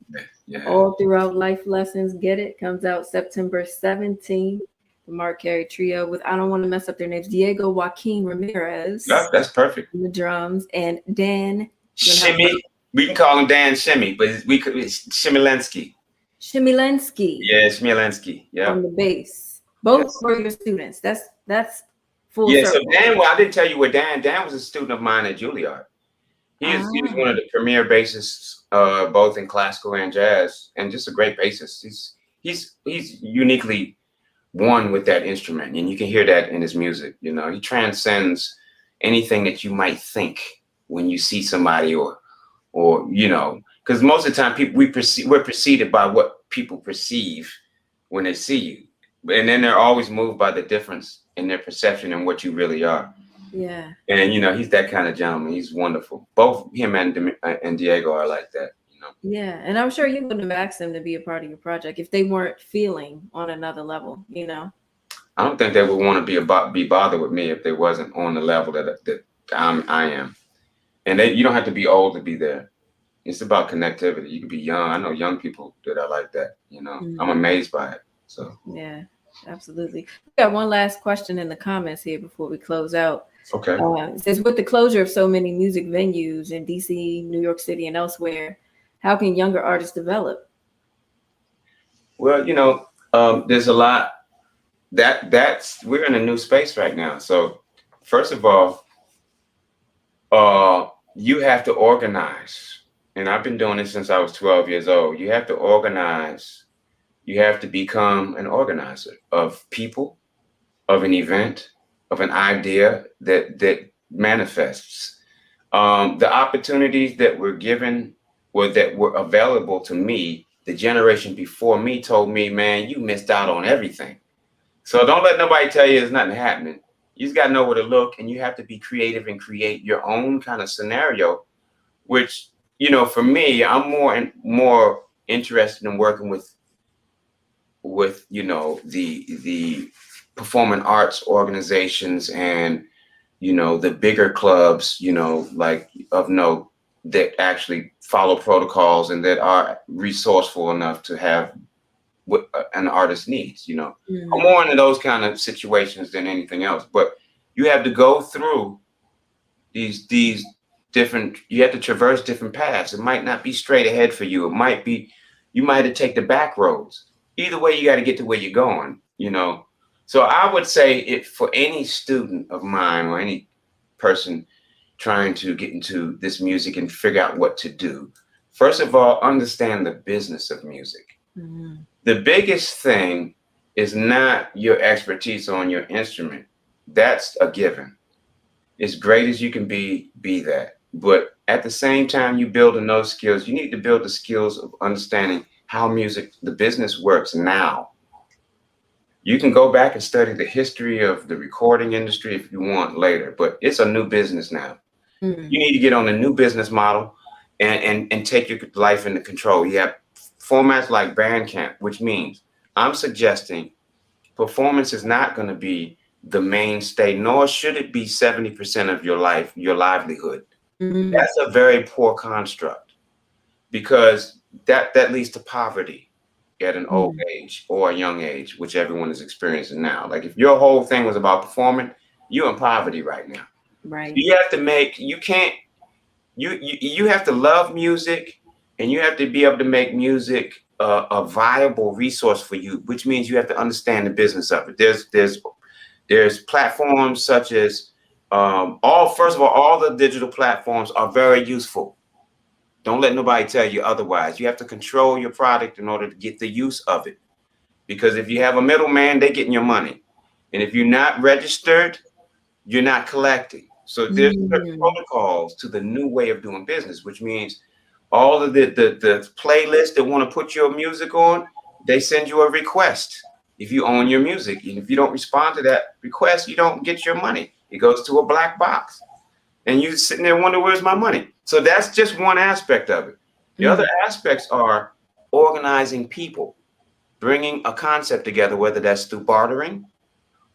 Yeah, all throughout Life Lessons. Get it? Comes out September 17th. The Marc Cary Trio with, I don't want to mess up their names, Diego Joaquin Ramirez that's perfect. on the drums and Dan. Shimmy, we can call him Dan Shimmy, but it's Shimilensky. Shimilensky Yeah, Shimilensky. Yeah. on the bass. Yes. Both were your students. That's full Yeah, so circle. Dan, well, I didn't tell you where Dan was a student of mine at Juilliard. He was one of the premier bassists, both in classical and jazz, and just a great bassist. He's uniquely one with that instrument, and you can hear that in his music. He transcends anything that you might think when you see somebody, or because most of the time we're preceded by what people perceive when they see you, and then they're always moved by the difference in their perception and what you really are. Yeah. And he's that kind of gentleman. He's wonderful. Both him and Diego are like that. Yeah. And I'm sure you wouldn't have asked them to be a part of your project if they weren't feeling on another level. I don't think they would want to be bothered with me if they wasn't on the level that I am. And you don't have to be old to be there. It's about connectivity. You can be young. I know young people that are like that. I'm amazed by it. So Yeah, absolutely. We got one last question in the comments here before we close out. okay. It says, with the closure of so many music venues in DC, New York City, and elsewhere, how can younger artists develop? Well, there's a lot we're in a new space right now. So first of all, you have to organize. And I've been doing this since I was 12 years old. You have to organize. You have to become an organizer of people, of an event, of an idea that manifests. The opportunities that were given or that were available to me, the generation before me told me, man, you missed out on everything. So don't let nobody tell you there's nothing happening. You just got to know where to look, and you have to be creative and create your own kind of scenario, which, for me, I'm more interested in working with with, you know, the performing arts organizations and, you know, the bigger clubs, you know, like of note, that actually follow protocols and that are resourceful enough to have what an artist needs, you know. I'm more into those kind of situations than anything else. But you have to go through these different, you have to traverse different paths. It might not be straight ahead for you. It might be, you might have to take the back roads. Either way, you got to get to where you're going, you know. So I would say, if for any student of mine or any person trying to get into this music and figure out what to do, first of all, understand the business of music. The biggest thing is not your expertise on your instrument. That's a given. As great as you can be that. But at the same time, you building those skills, you need to build the skills of understanding how music, the business works now. You can go back and study the history of the recording industry if you want later, but it's a new business now. You need to get on a new business model and take your life into control. You have formats like Bandcamp, which means I'm suggesting performance is not going to be the mainstay, nor should it be 70% of your life, your livelihood. That's a very poor construct, because that leads to poverty at an old age or a young age, which everyone is experiencing now. Like, if your whole thing was about performing, you're in poverty right now. Right. You have to make, you can't, you have to love music, and you have to be able to make music a viable resource for you, which means you have to understand the business of it. There's platforms such as first of all the digital platforms are very useful. Don't let nobody tell you otherwise. You have to control your product in order to get the use of it, because if you have a middleman, they're getting your money, and if you're not registered, you're not collecting. So there's certain protocols to the new way of doing business, which means all of the playlists that want to put your music on, they send you a request if you own your music. And if you don't respond to that request, you don't get your money. It goes to a black box. And you sitting there wondering, where's my money? So that's just one aspect of it. The other aspects are organizing people, bringing a concept together, whether that's through bartering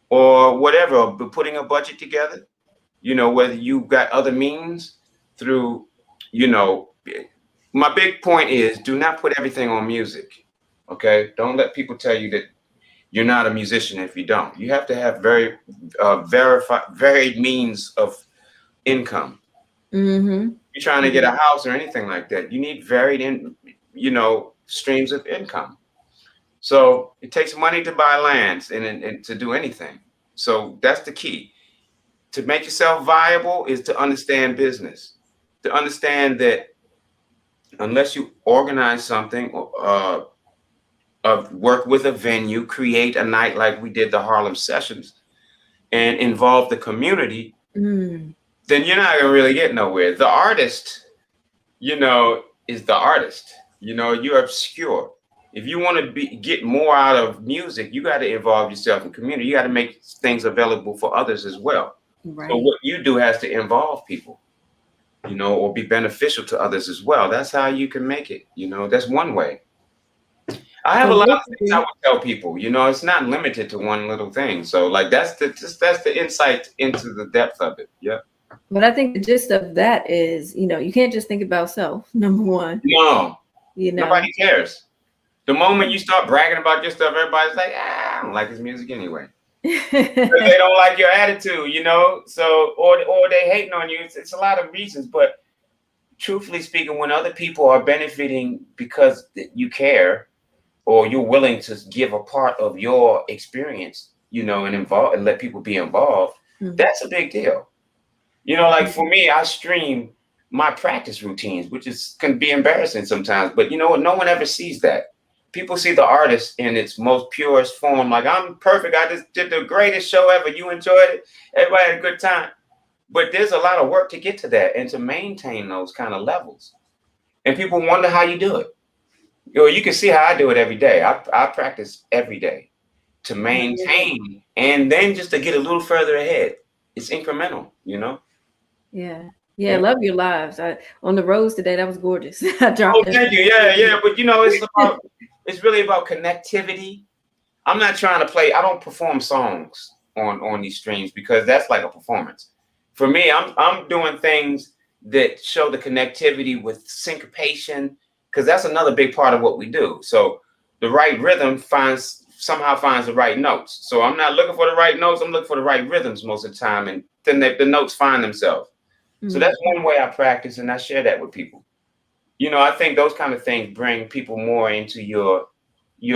or whatever, but putting a budget together, you know, whether you've got other means through, you know, my big point is, do not put everything on music. Okay. Don't let people tell you that you're not a musician if you don't. You have to have very varied means of income. You're trying to get a house or anything like that, you need varied streams of income. So it takes money to buy lands and to do anything. So that's the key. To make yourself viable is to understand business, to understand that unless you organize something, work with a venue, create a night like we did the Harlem Sessions, and involve the community, then you're not gonna really get nowhere. The artist, you know, is the artist. You know, you're obscure. If you want to get more out of music, you got to involve yourself in community. You got to make things available for others as well. Right. So what you do has to involve people, you know, or be beneficial to others as well. That's how you can make it. You know, that's one way. I have a lot of things I would tell people. You know, it's not limited to one little thing. So, like, that's the insight into the depth of it. Yeah. But I think the gist of that is, you know, you can't just think about self. Number one. No. You know, nobody cares. The moment you start bragging about your stuff, everybody's like, I don't like his music anyway. They don't like your attitude, you know. So, or they hating on you. It's a lot of reasons, but truthfully speaking, when other people are benefiting because you care, or you're willing to give a part of your experience, you know, and let people be involved, that's a big deal. You know, like for me, I stream my practice routines, which can be embarrassing sometimes, but you know what? No one ever sees that. People see the artist in its most purest form. Like, I'm perfect. I just did the greatest show ever. You enjoyed it. Everybody had a good time. But there's a lot of work to get to that and to maintain those kind of levels. And people wonder how you do it. You know, you can see how I do it every day. I practice every day to maintain, and then just to get a little further ahead. It's incremental, you know? Yeah. Yeah, I love your lives. On the roads today, that was gorgeous. Thank you. Yeah. But you know, it's really about connectivity I'm not trying to play. I don't perform songs on these streams because that's like a performance. For me, I'm doing things that show the connectivity with syncopation, because that's another big part of what we do. So the right rhythm somehow finds the right notes. So I'm not looking for the right notes. I'm looking for the right rhythms most of the time, and then the notes find themselves. So that's one way I practice, and I share that with people. You know, I think those kind of things bring people more into your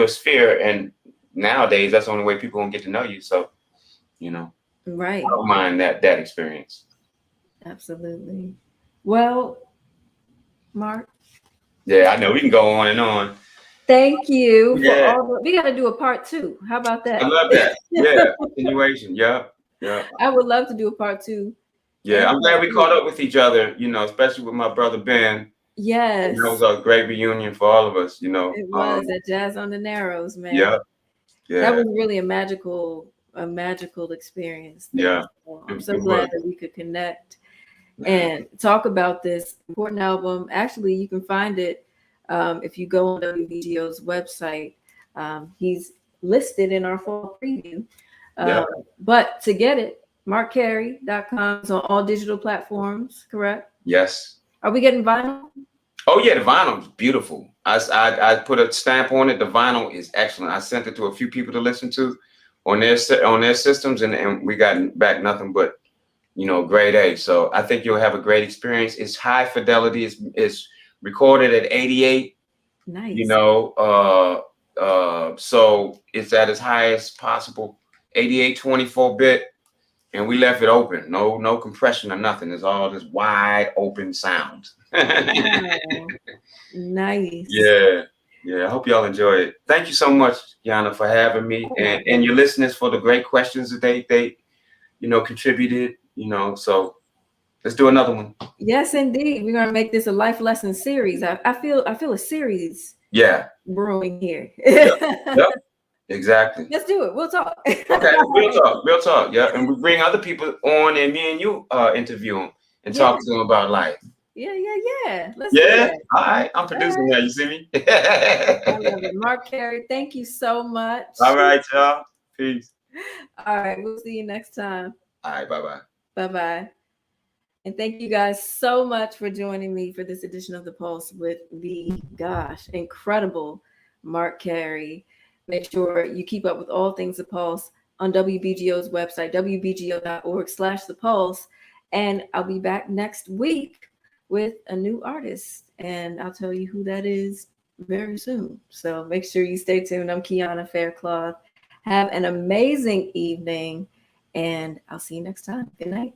sphere, and nowadays that's the only way people gonna get to know you. So, you know, Right. I don't mind that experience. Absolutely. Well, Mark. Yeah, I know we can go on and on. Thank you for Yeah. we got to do a part 2. How about that? I love that. Yeah, continuation. Yeah. I would love to do a part 2. Yeah, And I'm glad we caught up with each other, you know, especially with my brother Ben. yes. That was a great reunion for all of us, you know. It was at Jazz on the Narrows, man. Yeah. That was really a magical experience. Yeah. I'm so glad that we could connect and talk about this important album. Actually, you can find it if you go on WBGO's website. He's listed in our fall preview. But to get it, marccary.com is on all digital platforms, correct? Yes. Are we getting vinyl? Oh yeah, the vinyl is beautiful. I put a stamp on it. The vinyl is excellent. I sent it to a few people to listen to on their systems, and we got back nothing but, you know, grade A. So I think you'll have a great experience. It's high fidelity. It's recorded at 88. Nice. You know, so it's at its highest possible 88 24-bit, and we left it open. No compression or nothing. It's all this wide open sound. Wow. Nice. Yeah. I hope y'all enjoy it. Thank you so much, Keanna, for having me, and your listeners for the great questions that they you know, contributed. You know, so let's do another one. Yes, indeed. We're gonna make this a life lesson series. I feel a series. Yeah. Brewing here. Yep. Exactly. Let's do it. We'll talk. Okay, real talk. Yeah, and we bring other people on, and me and you interview them and talk to them about life. Yeah. Let's do that. All right, I'm producing now. You see me? I love it. Marc Cary, thank you so much. All right, y'all. Peace. All right, we'll see you next time. All right, bye-bye. Bye-bye. And thank you guys so much for joining me for this edition of The Pulse with the, incredible Marc Cary. Make sure you keep up with all things The Pulse on WBGO's website, wbgo.org/The Pulse. And I'll be back next week with a new artist, and I'll tell you who that is very soon. So make sure you stay tuned. I'm Keanna Faircloth. Have an amazing evening, and I'll see you next time. Good night.